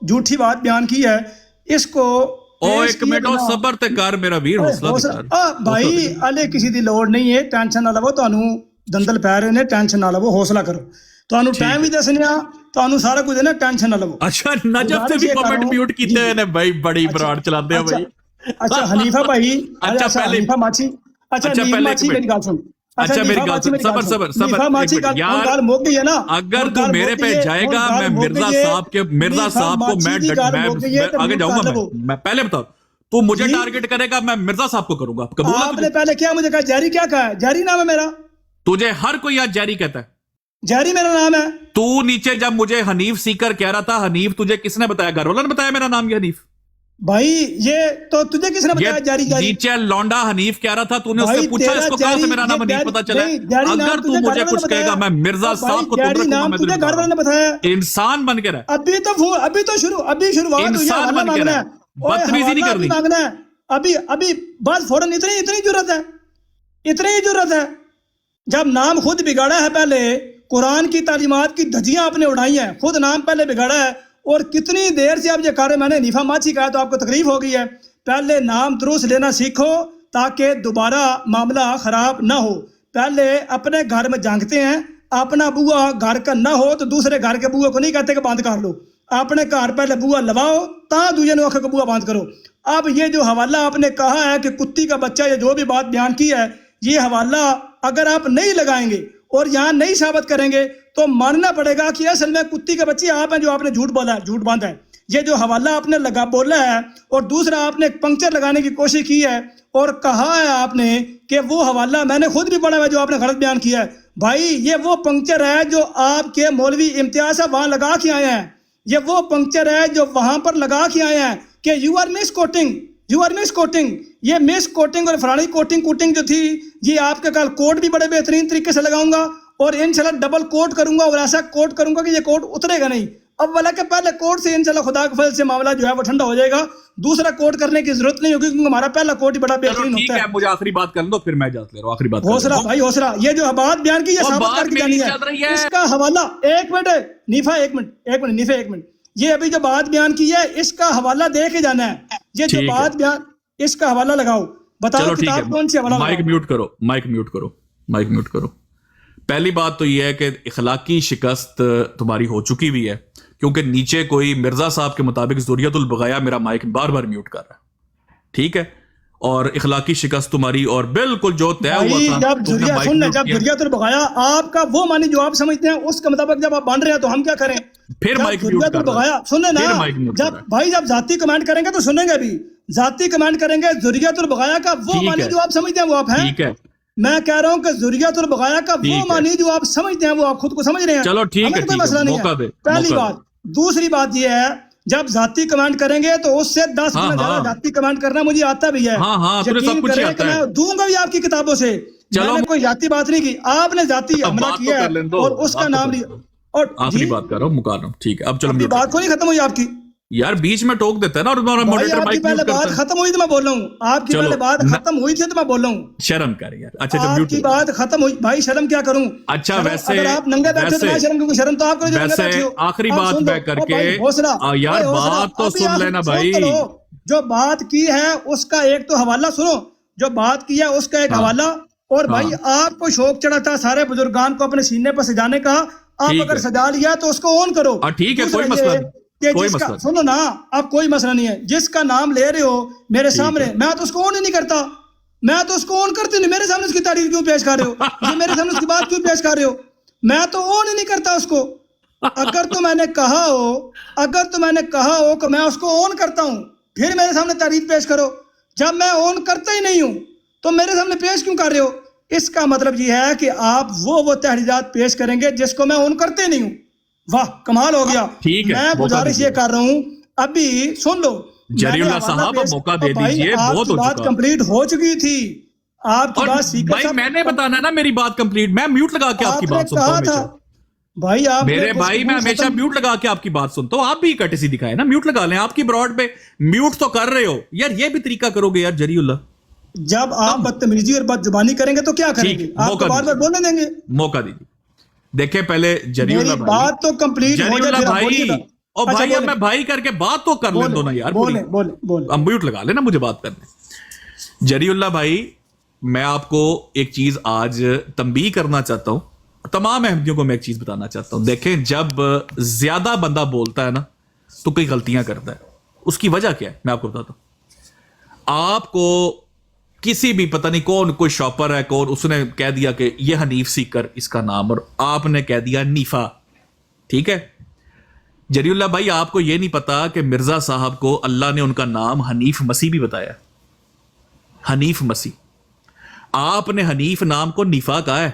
جھوٹی بات بیان کی ہے اس کو ایک منٹ صبر تے کر میرا ویر، حوصلہ تے کر بھائی، ہلے کسی دی لوڑ نہیں ہے، ٹینشن نہ لو، تانوں دندل پی رہے نے، ٹینشن نہ لو، حوصلہ کرو، تانوں ٹائم بھی دسنے آ، تانوں سارا کچھ دینا، ٹینشن نہ لو۔ اچھا نجف تے بھی کمنٹ میوٹ کیتے نے بھائی، بڑی براڈ چلاتے ہیں بھائی۔ اچھا حنیفہ بھائی، اچھا حنیفہ ماچھی، اچھا نیف ماچھی میری گل سن، اچھا میری گل سن، صبر یار، اگر تو میرے پہ جائے گا میں مرزا صاحب کو میں آگے جاؤں گا، میں پہلے بتاؤ تو مجھے ٹارگٹ کرے گا، میں مرزا صاحب کو کروں گا، قبول ہے؟ آپ نے پہلے کیا مجھے کہا جیری، کیا کہا ہے؟ جیری نام ہے میرا، تجھے ہر کوئی آج جیری کہتا ہے، جیری میرا نام ہے۔ تو نیچے جب مجھے حنیف سیکر کہہ رہا تھا، حنیف تجھے کس نے بتایا؟ گھر والوں نے بتایا میرا نام یہ حنیف؟ بھائی یہ تو تجھے کس نے بتایا جیری؟ نیچے لونڈا حنیف کہہ رہا تھا، تو نے اس سے پوچھا اس کو کہاں سے میرا نام حنیف پتا چلا؟ اگر تو مجھے کچھ کہے گا میں مرزا صاحب کو تم رکھوں گا، میں تجھے گھر والوں نے بتایا، انسان بن کے رہ، ابھی تو شروعات انسان بن کے رہ، بدتمیزی نہیں کرنی، ابھی بس فوراً اتنی ضرورت ہے، جب نام خود بگاڑا ہے، پہلے قرآن کی تعلیمات کی دھجیاں آپ نے اڑائی ہیں، خود نام پہلے بگاڑا ہے، اور کتنی دیر سے آپ یہ کہہ رہے، میں نے حنیفہ ماچھی کہا تو آپ کو تکلیف ہو گئی ہے، پہلے نام درست لینا سیکھو تاکہ دوبارہ معاملہ خراب نہ ہو۔ پہلے اپنے گھر میں جانگتے ہیں، اپنا بوا گھر کا نہ ہو تو دوسرے گھر کے بوے کو نہیں کہتے کہ بند کر لو، اپنے گھر پہلے بوا لواؤ تا دوسرے نے کو بوا بند کرو۔ اب یہ جو حوالہ آپ نے کہا ہے کہ کتی کا بچہ، یہ جو بھی بات بیان کی ہے، یہ حوالہ اگر آپ نہیں لگائیں گے اور یہاں نہیں ثابت کریں گے تو ماننا پڑے گا کہ اصل میں کتی کے بچے آپ ہیں، جو آپ نے جھوٹ بولا ہے، جھوٹ باندھا ہے۔ یہ جو حوالہ آپ نے بولا ہے، اور دوسرا آپ نے پنکچر لگانے کی کوشش کی ہے اور کہا ہے آپ نے کہ وہ حوالہ میں نے خود بھی پڑھا ہے جو آپ نے غلط بیان کیا ہے۔ بھائی یہ وہ پنکچر ہے جو آپ کے مولوی امتیاز صاحب وہاں لگا کے آئے ہیں، یہ وہ پنکچر ہے جو وہاں پر لگا کے آئے ہیں کہ یو آر مس کوٹنگ، یہ مس کوٹنگ اور فلانی کوٹنگ جو تھی، یہ آپ کے کل کوٹ بھی بڑے بہترین طریقے سے لگاؤں گا اور انشاءاللہ ڈبل کوٹ کروں گا، اور ایسا کوٹ کروں گا کہ یہ کوٹ اترے گا نہیں۔ اب والا کہ پہلے کوٹ سے انشاءاللہ خدا کے فضل سے معاملہ جو ہے وہ ٹھنڈا ہو جائے گا، دوسرا کوٹ کرنے کی ضرورت نہیں ہوگی کیونکہ ہمارا پہلا کوٹ ہی بڑا بہترین ہوتا ہے۔ مجھے آخری بات کر لو پھر میں اجازت لے رہا ہوں، آخری بات حوصلہ بھائی، حوصلہ، یہ جو بات بیان کی یہ ثابت کر کے جانی ہے، اس کا حوالہ ایک منٹ نیفا، ایک منٹ، یہ ابھی جو بات بیان کی ہے اس کا حوالہ دے کے جانا ہے، یہ جو بات بیان، اس کا حوالہ لگاؤ، بتاؤ کتاب کون سی حوالہ لگاؤ۔ مائک میوٹ کرو۔ پہلی بات تو یہ ہے کہ اخلاقی شکست تمہاری ہو چکی ہوئی ہے، کیونکہ نیچے کوئی مرزا صاحب کے مطابق ذریت البغایا میرا مائک بار بار میوٹ کر رہا ہے، ٹھیک ہے، اور اخلاقی شکست تمہاری، اور بالکل جو طے ہوا تھا جب ذریت البغایا آپ کا وہ معنی جو آپ سمجھتے ہیں اس کے مطابق جب آپ بن رہے ہیں تو ہم کیا کریں؟ پھر مائک میوٹ کر رہا ہے، سنیں نا، جب ذاتی کمنٹ کریں گے تو سنیں گے، بھی ذاتی کمنٹ کریں گے، ذریت البغایا کا وہ معنی جو آپ سمجھتے ہیں وہ آپ ہیں، ٹھیک ہے، میں کہہ رہا ہوں کہ ذریت البغایا کا وہ معنی جو آپ سمجھتے ہیں وہ آپ خود کو سمجھ رہے ہیں، چلو ٹھیک ہے، کوئی مسئلہ نہیں ہے، پہلی بات۔ دوسری بات یہ ہے جب ذاتی کمنٹ کریں گے تو اس سے 10 گنا زیادہ ذاتی کمنٹ کرنا مجھے آتا بھی ہے، یقین کریں کہ میں دوں گا بھی آپ کی کتابوں سے، میں نے کوئی ذاتی بات نہیں کی، آپ نے ذاتی حملہ کیا ہے اور اس کا نام لیا، اور آخری بات کر رہا ہوں، مکا رہا ہوں، ٹھیک ہے، اب چلو بات کو نہیں ختم ہوئی آپ کی، یار بیچ میں ٹوک دیتا ہے نا، اور بھائی آپ کی پہلے بات ختم ہوئی تو میں بول رہا ہوں، آپ کی پہلے بات ختم ہوئی تھی تو میں بول رہا ہوں، شرم کر یار، اچھا آپ کی بات ختم ہوئی، بھائی شرم کیا کروں؟ اچھا ویسے اگر آپ ننگے بیٹھے تو میں شرم کیوں؟ شرم تو آپ کرو جو ننگے بیٹھے ہو۔ آخری بات میں کر کے یار بات تو سن لینا بھائی، جو بات کی ہے اس کا ایک تو حوالہ سنو، جو بات کی ہے اس کا ایک حوالہ، اور بھائی آپ کو شوق چڑھا تھا سارے بزرگان کو اپنے سینے پر سجانے کا، آپ اگر سجا لیا تو اس کو آن کرو، ٹھیک ہے، کوئی مسئلہ نہیں، سنو نا، اب کوئی مسئلہ نہیں ہے، جس کا نام لے رہے ہو میرے سامنے، میں تو اس کو آن ہی نہیں کرتا، میں تو اس کو آن کرتی نہیں، میرے سامنے اس کی تعریف کیوں پیش کر رہے ہو؟ یہ میرے سامنے اس کی بات کیوں پیش کر رہے ہو؟ میں تو آن ہی نہیں کرتا اس کو، اگر تو میں نے کہا ہو کہ میں اس کو آن کرتا ہوں پھر میرے سامنے تعریف پیش کرو، جب میں آن کرتا ہی نہیں ہوں تو میرے سامنے پیش کیوں کر رہے ہو؟ اس کا مطلب یہ ہے کہ آپ وہ تحریرات پیش کریں گے جس کو میں آن کرتے نہیں ہوں۔ واہ کمال ہو گیا، میں گزارش یہ کر رہا ہوں، ابھی سن لو جری اللہ صاحب موقع دے دیجئے، بہت ہو چکا، بات کمپلیٹ ہو چکی تھی، آپ کی بات سیکھا، بھائی میں نے بتانا نا میری بات کمپلیٹ، میں میوٹ لگا کے آپ کی بات سنتا ہوں، بھائی آپ میرے بھائی میں ہمیشہ میوٹ لگا کے آپ کی بات سنتا ہوں، آپ بھی کٹسی دکھائے نا، میوٹ لگا لیں، آپ کی براڈ پہ میوٹ تو کر رہے ہو یار، یہ بھی طریقہ کرو گے یار جری اللہ؟ جب آپ بدتمیزی اور بد زبانی کریں گے تو کیا کریں گے؟ آپ کو بار بار بولنے دیں گے؟ موقع دیجیے، دیکھیں پہلے جری اللہ بات تو کمپلیٹ ہو جائے، اور اچھا بھائی اب بولیں میں بھائی کر کے بات تو کر لیں دو نا یار پوری. بولیں اب میوٹ لگا لینا مجھے بات کرنے. جری اللہ بھائی میں آپ کو ایک چیز آج تنبیہ کرنا چاہتا ہوں, تمام احمدیوں کو میں ایک چیز بتانا چاہتا ہوں. دیکھیں جب زیادہ بندہ بولتا ہے نا تو کئی غلطیاں کرتا ہے. اس کی وجہ کیا ہے میں آپ کو بتاتا ہوں. آپ کو کسی بھی پتہ نہیں کون کوئی شاپر ہے کون, اس نے کہہ دیا کہ یہ حنیف سیکر اس کا نام, اور آپ نے کہہ دیا نیفا. ٹھیک ہے جری اللہ بھائی, آپ کو یہ نہیں پتا کہ مرزا صاحب کو اللہ نے ان کا نام حنیف مسیح بھی بتایا. حنیف مسیح. آپ نے حنیف نام کو نیفا کہا ہے.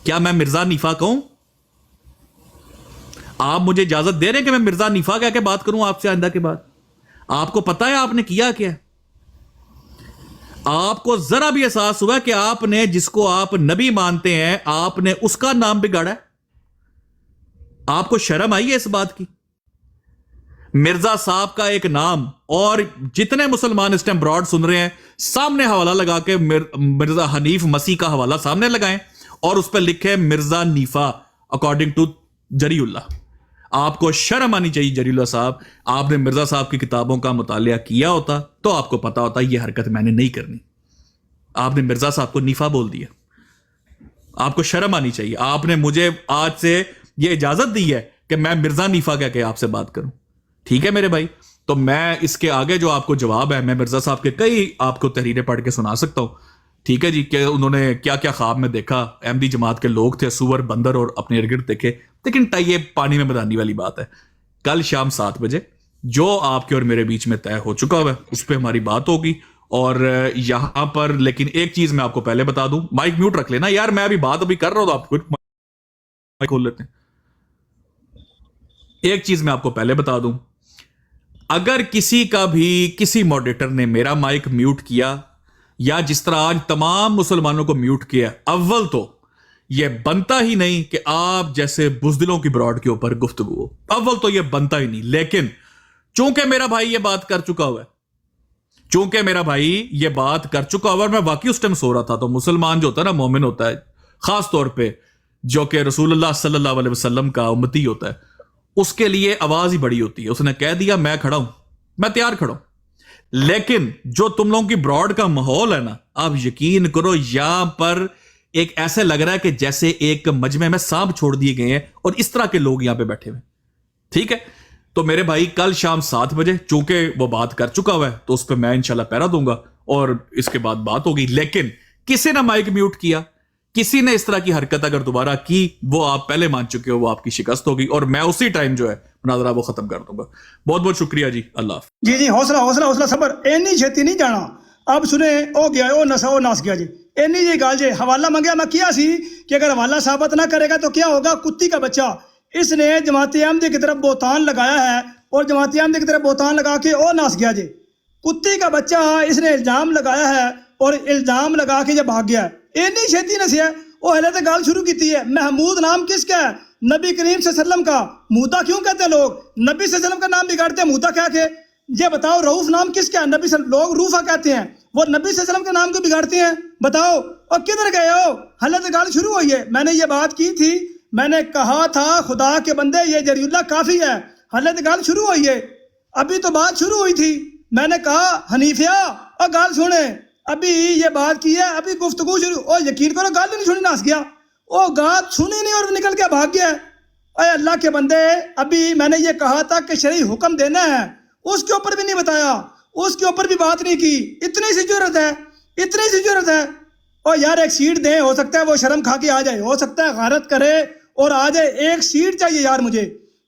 کیا میں مرزا نیفا کہوں؟ آپ مجھے اجازت دے رہے ہیں کہ میں مرزا نیفا کہہ کے بات کروں آپ سے آئندہ کے بعد؟ آپ کو پتا ہے آپ نے کیا کیا؟ آپ کو ذرا بھی احساس ہوا کہ آپ نے جس کو آپ نبی مانتے ہیں آپ نے اس کا نام بگاڑا ہے؟ آپ کو شرم آئی ہے اس بات کی؟ مرزا صاحب کا ایک نام, اور جتنے مسلمان اس ٹائم براڈ سن رہے ہیں سامنے حوالہ لگا کے مرزا حنیف مسیح کا حوالہ سامنے لگائیں اور اس پہ لکھے مرزا نیفا اکارڈنگ ٹو جری اللہ. آپ کو شرم آنی چاہیے جری اللہ صاحب. آپ نے مرزا صاحب کی کتابوں کا مطالعہ کیا ہوتا تو آپ کو پتا ہوتا یہ حرکت میں نے نہیں کرنی. آپ نے مرزا صاحب کو نیفا بول دیا. آپ کو شرم آنی چاہیے. آپ نے مجھے آج سے یہ اجازت دی ہے کہ میں مرزا نیفا کہہ کے آپ سے بات کروں. ٹھیک ہے میرے بھائی, تو میں اس کے آگے جو آپ کو جواب ہے, میں مرزا صاحب کے کئی آپ کو تحریریں پڑھ کے سنا سکتا ہوں. ٹھیک ہے جی, کہ انہوں نے کیا کیا خواب میں دیکھا. احمدی جماعت کے لوگ تھے, سور بندر اور اپنے ارد گرد دیکھے. لیکن یہ پانی میں بدانی والی بات ہے. کل شام 7 بجے جو آپ کے اور میرے بیچ میں طے ہو چکا ہوا ہے اس پہ ہماری بات ہوگی. اور یہاں پر لیکن ایک چیز میں آپ کو پہلے بتا دوں, مائک میوٹ رکھ لینا یار, میں ابھی بات کر رہا ہوں تو آپ مائک کھول لیتے ہیں. ایک چیز میں آپ کو پہلے بتا دوں, اگر کسی کا بھی کسی ماڈریٹر نے میرا مائک میوٹ کیا یا جس طرح آج تمام مسلمانوں کو میوٹ کیا, اول تو یہ بنتا ہی نہیں کہ آپ جیسے بزدلوں کی براڈ کے اوپر گفتگو ہو. اول تو یہ بنتا ہی نہیں. لیکن چونکہ میرا بھائی یہ بات کر چکا ہوا ہے, چونکہ میرا بھائی یہ بات کر چکا ہوا, اور میں واقعی اس ٹائم سو رہا تھا, تو مسلمان جو ہوتا ہے نا, مومن ہوتا ہے خاص طور پہ جو کہ رسول اللہ صلی اللہ علیہ وسلم کا امتی ہوتا ہے, اس کے لیے آواز ہی بڑی ہوتی ہے. اس نے کہہ دیا میں کھڑا ہوں, میں تیار کھڑا ہوں. لیکن جو تم لوگوں کی براڈ کا ماحول ہے نا, آپ یقین کرو یہاں پر ایک ایسے لگ رہا ہے کہ جیسے ایک مجمع میں سانپ چھوڑ دیے گئے ہیں اور اس طرح کے لوگ یہاں پہ بیٹھے ہوئے. ٹھیک ہے, تو میرے بھائی کل شام 7 بجے چونکہ وہ بات کر چکا ہوا ہے تو اس پہ میں انشاءاللہ پہرا دوں گا اور اس کے بعد بات ہوگی. لیکن کسی نے مائک میوٹ کیا, کسی نے اس طرح کی حرکت اگر دوبارہ کی, وہ آپ پہلے مان چکے ہو, وہ آپ کی شکست ہوگی, اور میں اسی ٹائم جو ہے مناظرہ وہ ختم کر دوں گا. بہت بہت شکریہ جی, اللہ حافظ. جی حوصلہ صبر, اینی چھتی نہیں جانا. اب سنیں او گیا او ناس گیا جی, اینی جی گال جی حوالہ منگیا میں کیا سی کہ اگر حوالہ ثابت نہ کرے گا تو کیا ہوگا. کتی کا بچہ اس نے جماعت احمدی کی طرف بہتان لگایا ہے اور جماعت احمدی کی طرف بہتان لگا کے او ناس گیا جی. کتی کا بچہ اس نے الزام لگایا ہے اور الزام لگا کے یہ بھاگ گیا ہے. اینی چھتی نہ سی ہے وہ حالت گال شروع کی ہے. محمود نام کس کا ہے؟ نبی کریم صلی اللہ علیہ وسلم کا. مودا کیوں کہتے ہیں لوگ؟ نبی صلی اللہ علیہ وسلم کا نام بگاڑتے ہیں مودا کہہ کے. یہ بتاؤ روف نام کس کا ہے؟ نبی صلی لوگ روفا کہتے ہیں, وہ نبی صلی اللہ علیہ وسلم کے نام کو بگاڑتے ہیں. بتاؤ اور کدھر گئے ہو؟ حالت گال شروع ہوئی ہے. میں نے یہ بات کی تھی, میں نے کہا تھا خدا کے بندے یہ جری اللہ کافی ہے. حالت گال شروع ہوئی ہے. ابھی تو بات شروع ہوئی تھی, میں نے کہا حنیفیہ اور گال سنے, ابھی یہ بات کی ہے, ابھی گفتگو شروع. اور یقین کرو گال نہیں سنی, ناس گیا. وہ گال سنی نہیں اور نکل کے بھاگ گیا. اے اللہ کے بندے, ابھی میں نے یہ کہا تھا کہ شرعی حکم دینا ہے, اس کے اوپر بھی نہیں بتایا, اس کے اوپر بھی بات نہیں کی. اتنی سی ضرورت ہے, اتنی سی ضرورت ہے. اور یار ایک سیٹ دیں, ہو سکتا ہے وہ شرم کھا کے آ جائے, ہو سکتا ہے غارت کرے اور آ جائے. ایک سیٹ چاہیے یار مجھے,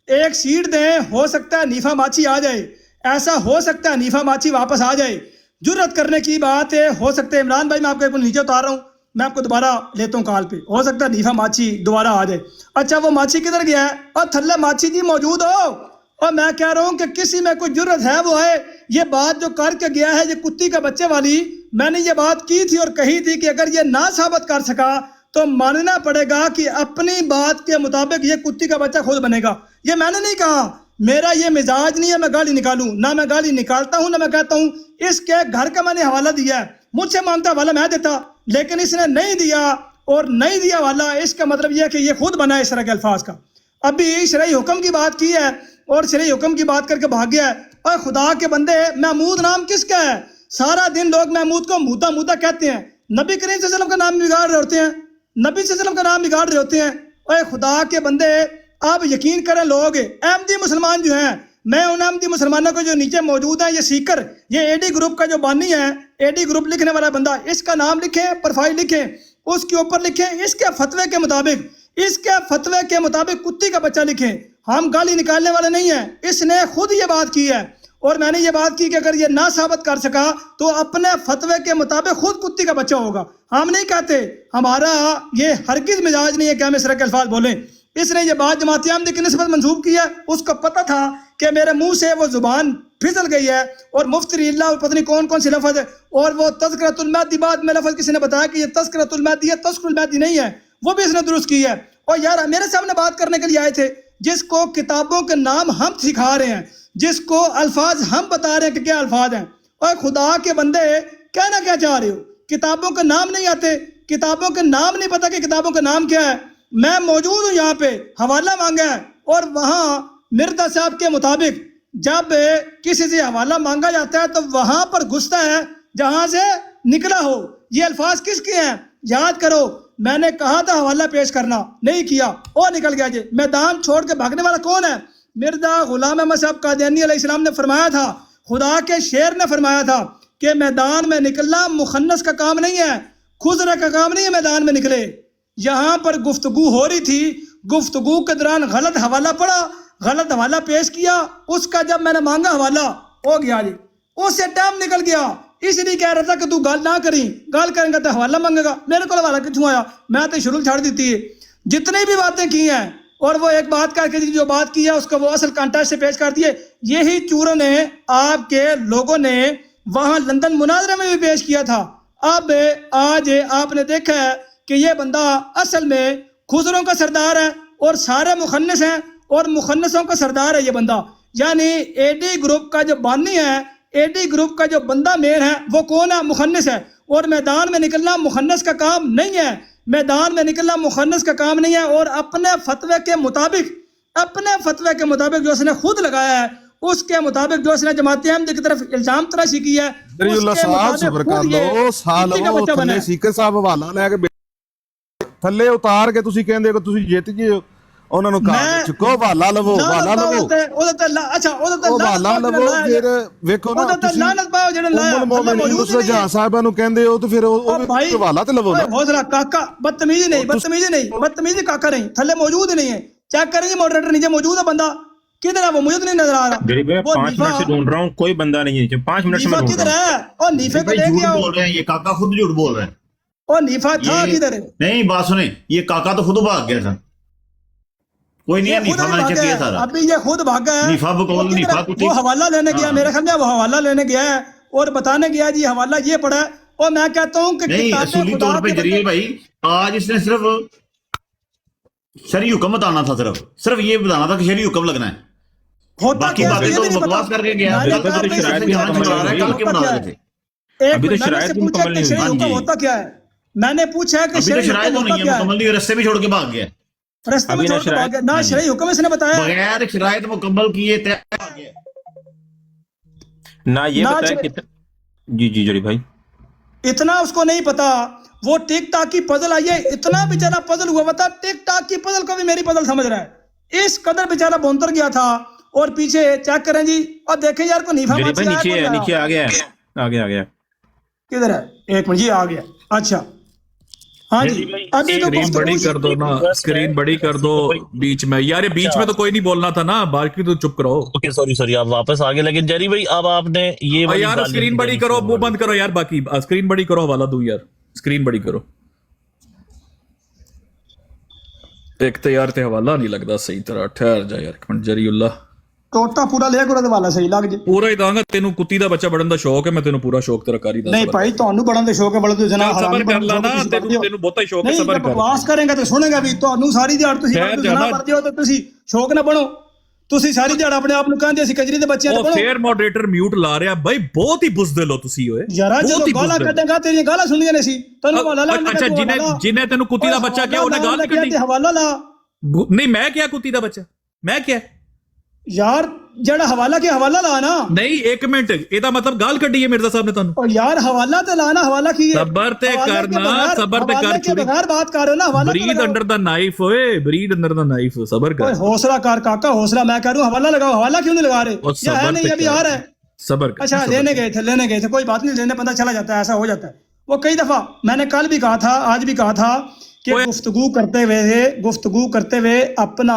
ایک سیٹ دیں. ہو سکتا ہے نیفا ماچی آ جائے, ایسا ہو سکتا ہے نیفا ماچی واپس آ جائے. جرت کرنے کی بات ہے. ہو سکتا ہے عمران بھائی, میں آپ کو نیچے اتار رہا ہوں, میں آپ کو دوبارہ لیتا ہوں کال پہ. ہو سکتا ہے نیفا ماچی دوبارہ آ جائے. اچھا وہ ماچی کدھر گیا ہے؟ اور تھلے ماچی جی موجود ہو, اور میں کہہ رہا ہوں کہ کسی میں کوئی جرت ہے وہ ہے. یہ بات جو کر کے گیا ہے یہ کتی کا بچے والی, میں نے یہ بات کی تھی اور کہی تھی کہ اگر یہ نہ ثابت کر سکا تو ماننا پڑے گا کہ اپنی بات کے مطابق یہ کتی کا بچہ خود بنے گا. یہ میں نے نہیں کہا, میرا یہ مزاج نہیں ہے میں گالی نکالوں, نہ میں گالی نکالتا ہوں نہ میں کہتا ہوں. اس کے گھر کا میں نے حوالہ دیا ہے, مجھ سے مانگتا حوالہ میں دیتا, لیکن اس نے نہیں دیا, اور نہیں دیا حوالہ. اس کا مطلب یہ ہے کہ یہ خود بنا ہے اس طرح کے الفاظ کا. ابھی شرعی حکم کی بات کی ہے اور شرعی حکم کی بات کر کے بھاگ گیا ہے. اور خدا کے بندے محمود نام کس کا ہے؟ سارا دن لوگ محمود کو مودا مودا کہتے ہیں. نبی کریم صلی اللہ علیہ وسلم کا نام بگاڑ رہے ہوتے ہیں. نبی صلی اللہ علیہ وسلم کا نام بگاڑ رہے ہوتے ہیں. اور خدا کے بندے آپ یقین کریں لوگ احمدی مسلمان جو ہیں, میں ان احمدی مسلمانوں کو جو نیچے موجود ہیں, یہ سیکر, یہ اے ڈی گروپ کا جو بانی ہے, اے ڈی گروپ لکھنے والا بندہ, اس کا نام لکھیں, پروفائل لکھیں, اس کے اوپر لکھیں اس کے فتوے کے مطابق, اس کے فتوے کے مطابق کتی کا بچہ لکھیں. ہم گالی نکالنے والے نہیں ہیں. اس نے خود یہ بات کی ہے اور میں نے یہ بات کی کہ اگر یہ نہ ثابت کر سکا تو اپنے فتوے کے مطابق خود کتی کا بچہ ہوگا. ہم نہیں کہتے, ہمارا یہ ہرگز مزاج نہیں ہے کہ ہم اس طرح کے الفاظ بولیں. اس نے یہ بات جماعت احمدی کی نسبت منسوب کی ہے. اس کو پتہ تھا کہ میرے منہ سے وہ زبان پھسل گئی ہے اور مفتری اللہ اور پتہ نہیں کون کون سی لفظ ہے, اور وہ تذکرۃ المہدی بعد میں لفظ کسی نے بتایا کہ یہ تذکرۃ المہدی ہے, تذکر المہدی نہیں ہے, وہ بھی اس نے درست کی ہے. اور یار میرے سامنے بات کرنے کے لیے آئے تھے, جس کو کتابوں کے نام ہم سکھا رہے ہیں, جس کو الفاظ ہم بتا رہے ہیں کہ کیا الفاظ ہیں. اور خدا کے بندے کہنا کیا چاہ رہے ہو؟ کتابوں کے نام نہیں آتے, کتابوں کے نام نہیں پتا کہ کتابوں کا نام کیا ہے. میں موجود ہوں یہاں پہ, حوالہ مانگا ہے, اور وہاں مرزا صاحب کے مطابق جب کسی سے حوالہ مانگا جاتا ہے تو وہاں پر گھستا ہے جہاں سے نکلا ہو. یہ الفاظ کس کے ہیں یاد کرو. میں نے کہا تھا حوالہ پیش کرنا, نہیں کیا, اور نکل گیا. جی میدان چھوڑ کے بھاگنے والا کون ہے؟ مرزا غلام احمد صاحب قادیانی علیہ السلام نے فرمایا تھا, خدا کے شعر نے فرمایا تھا کہ میدان میں نکلنا مخنث کا کام نہیں ہے, خزرہ کا کام نہیں ہے میدان میں نکلے. یہاں پر گفتگو ہو رہی تھی, گفتگو کے دوران غلط حوالہ پڑا, غلط حوالہ پیش کیا, اس کا جب میں نے مانگا حوالہ ہو گیا جی, اس سے ٹائم نکل گیا. اس لیے کہہ رہا تھا کہ تو گل نہ کریں, گل کریں گا تو حوالہ مانگے گا. میرے کو حوالہ کتوں آیا؟ میں تو شروع چھاڑ دیتی ہے. جتنی بھی باتیں کی ہیں اور وہ ایک بات کر کے جو بات کی ہے اس کو وہ اصل کانٹیکسٹ سے پیش کر دیے. یہی چورن ہے آپ کے لوگوں نے وہاں لندن مناظرے میں بھی پیش کیا تھا. اب آج آپ نے دیکھا ہے کہ یہ بندہ اصل میں خزروں کا سردار ہے اور سارے مخنث ہیں اور مخنثوں کا سردار ہے یہ بندہ. یعنی اے ڈی گروپ کا جو بانی ہے, اے ڈی گروپ کا جو بندہ مین ہے وہ کون ہے؟ مخنث ہے. اور میدان میں نکلنا مخنث کا کام نہیں ہے, میدان میں نکلنا مخنث کا کام نہیں ہے. اور اپنے فتوے کے مطابق جو اس نے خود لگایا ہے, اس کے مطابق جو اس نے جماعت احمدی کی طرف الزام تراشی کی ہے, ਥੱਲੇ ਉਤਾਰ ਕੇ ਤੁਸੀਂ ਕਹਿੰਦੇ ਕਿ ਤੁਸੀਂ ਜਿੱਤ ਗਏ ਹੋ, ਉਹਨਾਂ ਨੂੰ ਕਾਲ ਚੁੱਕੋ, ਹਵਾਲਾ ਲਵੋ, ਹਵਾਲਾ ਲਵੋ, ਅੱਛਾ ਉਹਦਾ ਹਵਾਲਾ ਲਵੋ. ਫਿਰ ਵੇਖੋ ਨਾ ਤੁਸੀਂ ਉਮਰ ਮੋਮਿਨ ਦੂਸਰੇ ਜਹਾਂ ਸਾਹਿਬਾਂ ਨੂੰ ਕਹਿੰਦੇ ਹੋ ਤੇ ਫਿਰ ਉਹ ਹਵਾਲਾ ਤੇ ਲਵੋ ਨਾ. حوصلہ کاکا, بدتمیزی نہیں کاکا نہیں, تھلے موجود ہی نہیں ہے. چیک کریں گے ماڈریٹر نیچے موجود ہے بندہ, کدھر ہے وہ؟ مجھے تو نہیں نظر آ رہا. غریب ہے, 5 منٹ سے ڈھونڈ رہا ہوں, کوئی بندہ نہیں ہے. 5 منٹ سے میں ڈھونڈ کدھر رہا ہوں. ہے؟ اور نیفے کو لے کے آؤ. بول رہے ہیں یہ کاکا خود جھوٹ بول رہے ہیں. اور نیفا تھا کدھر ہے؟ نہیں بات سنیں, یہ کاکا تو خود بھاگ گیا تھا, کوئی نہیں ہے. نیفا میں نے چیک کیا سارا, ابھی یہ خود بھاگا ہے. نیفا بقول نیفا کچھ وہ حوالہ لینے گیا, میرے خیال میں وہ حوالہ لینے گیا ہے اور بتانے گیا جی حوالہ یہ پڑا ہے. اور میں کہتا ہوں کہ نہیں, اصولی طور پہ جلیل بھائی آج اس نے صرف شرعی حکم بتانا تھا, صرف یہ بتانا تھا کہ شرعی حکم لگنا ہے. باقی باتیں تو بکواس کر کے گیا. ابھی تو شرائط مکمل نہیں ہوئی. ہوتا کیا ہے میں نے پوچھا کہ ابھی تو شرائط تو نہیں ہے مکمل, نہیں رستے بھی چھوڑ کے بھاگ گیا. رستے میں چھوڑ کے بھاگ گیا نہ, شرعی حکم اس نے بتایا بغیر شرائط مکمل کیے طے بھاگ گیا. نہ یہ بتایا کہ جی جڑی بھائی اتنا اس کو نہیں پتا. وہ ٹک ٹاک کی پزل آئی ہے, اتنا بیچارہ پزل ہوا بتا, ٹک ٹاک کی پزل کو بھی میری پزل سمجھ رہا ہے. اس قدر بیچارہ بونتر گیا تھا. اور پیچھے چیک کریں جی, اور دیکھیں یار کو نیفا جڑی بھائی نیچے آ گیا ہے. کدھر ہے؟ ایک منٹ, جی آ گیا. اچھا ہاں جی, اسکرین بڑی کر دو نا, اسکرین بڑی کر دو بیچ میں. یار بیچ میں تو کوئی نہیں بولنا تھا نا, باقی تو چپ کرو. اوکے سوری آپ واپس آگے. لیکن جری بھائی اب آپ نے یہ یار اسکرین بڑی کرو, وہ بند کرو یار, باقی اسکرین بڑی کرو, حوالہ دوں یار, اسکرین بڑی کرو. ایک تو یار تے حوالہ نہیں لگتا صحیح طرح. ٹھہر جا یار ایک منٹ جری اللہ, ٹوٹا پورا لے کے والا صحیح لگ جائے. پورا ہی داں گا. تینوں کتی دا بچہ بڑھن دا شوق ہے, میں تینوں پورا شوق تیرا کاری دا. نہیں بھائی تانوں بڑھن دے شوق ہے, بڑھن دے جناب صبر کر لا نا, تینوں بہت ہی شوق ہے, صبر کر. بکواس کریں گا تے سنے گا بھی. تانوں ساری دیہڑ تسی جناب پڑھدے ہو تے تسی شوق نہ بنو. تسی ساری دیہڑ اپنے آپ نوں کہندے اسی کجری دے بچیاں تے بنو. فیئر ماڈریٹر میوٹ لا رہا بھائی, بہت ہی بزدل ہو تسی ہوئے یار. جدوں گالاں کڈے گا تیری گالاں سنیاں نے سی تینوں حوالہ لا. اچھا جنہیں تینوں کتی دا بچہ کیا انہیں گال نہیں کڈی. حوالہ لا ਨਹੀਂ ਮੈਂ ਕਿਹਾ ਕੁੱਤੀ ਦਾ ਬੱਚਾ, ਮੈਂ ਕਿਹਾ ਯਾਰ ਜਿਹੜਾ ਹਵਾਲਾ ਕੇ ਹਵਾਲਾ ਲਾਣਾ ਨਹੀਂ, ਇੱਕ ਮਿੰਟ, ਇਹਦਾ ਮਤਲਬ ਗਾਲ ਕੱਢੀ ਹੈ ਮਿਰਜ਼ਾ ਸਾਹਿਬ ਨੇ ਤੁਹਾਨੂੰ। او یار حوالہ تے لانا حوالہ کی ہے صبر تے کرنا، صبر تے کر چھوڑی بغیر بات کر رہے ہو نا حوالہ برید انڈر دا نائف ہوئے، برید انڈر دا نائف، صبر کر، حوصلہ کر کاکا حوصلہ، میں کہہ رہا ہوں حوالہ لگاؤ، حوالہ کیوں نہیں لگا رہے؟ یا ہے نہیں ابھی آ رہا ہے، صبر کر، اچھا لینے گئے تھے کوئی بات نہیں، لینے بندہ چلا جاتا ہے، ایسا ہو جاتا ہے۔ وہ کئی دفعہ میں نے کل بھی کہا تھا، آج بھی کہا تھا کہ گفتگو کرتے ہوئے اپنا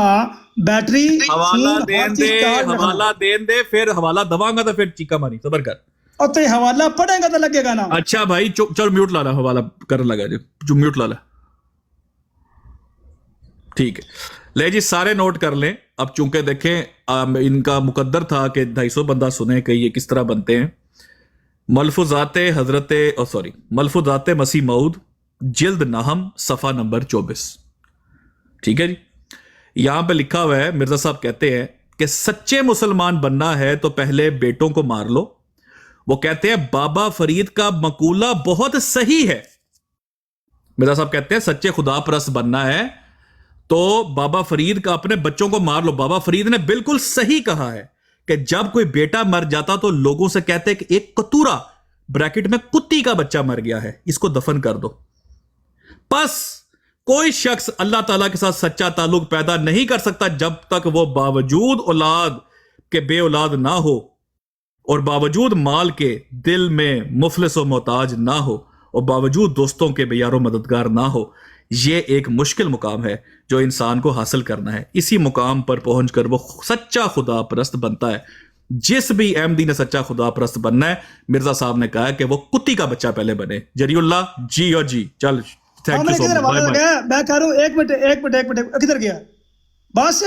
بیٹری حوالہ دین دے پھر حوالہ دواں گا تو پھر چیکا ماری، صبر کر، اور تو حوالہ پڑھیں گا تو لگے گا نا۔ اچھا بھائی چل میوٹ لا لا، حوالہ کر لگا جو میوٹ لا لا، ٹھیک ہے لے جی، سارے نوٹ کر لیں۔ اب چونکہ دیکھیں ان کا مقدر تھا کہ 250 بندہ سنیں کہ یہ کس طرح بنتے ہیں۔ ملفوظات ملفوظات مسیح موعود جلد نہم صفحہ نمبر 24، ٹھیک ہے جی۔ یہاں پہ لکھا ہوا ہے، مرزا صاحب کہتے ہیں کہ سچے مسلمان بننا ہے تو پہلے بیٹوں کو مار لو۔ وہ کہتے ہیں بابا فرید کا مقولہ بہت صحیح ہے۔ مرزا صاحب کہتے ہیں سچے خدا پرست بننا ہے تو بابا فرید کا اپنے بچوں کو مار لو۔ بابا فرید نے بالکل صحیح کہا ہے کہ جب کوئی بیٹا مر جاتا تو لوگوں سے کہتے کہ ایک کتورا بریکٹ میں کتی کا بچہ مر گیا ہے، اس کو دفن کر دو۔ پس کوئی شخص اللہ تعالیٰ کے ساتھ سچا تعلق پیدا نہیں کر سکتا جب تک وہ باوجود اولاد کے بے اولاد نہ ہو، اور باوجود مال کے دل میں مفلس و محتاج نہ ہو، اور باوجود دوستوں کے بے یار و مددگار نہ ہو۔ یہ ایک مشکل مقام ہے جو انسان کو حاصل کرنا ہے۔ اسی مقام پر پہنچ کر وہ سچا خدا پرست بنتا ہے۔ جس بھی احمدی نے سچا خدا پرست بننا ہے، مرزا صاحب نے کہا کہ وہ کتی کا بچہ پہلے بنے۔ جری اللہ جی اور جی، چل تھینک یو سو مچ۔ میں کہہ رہا ہوں ایک منٹ کدھر گیا بس؟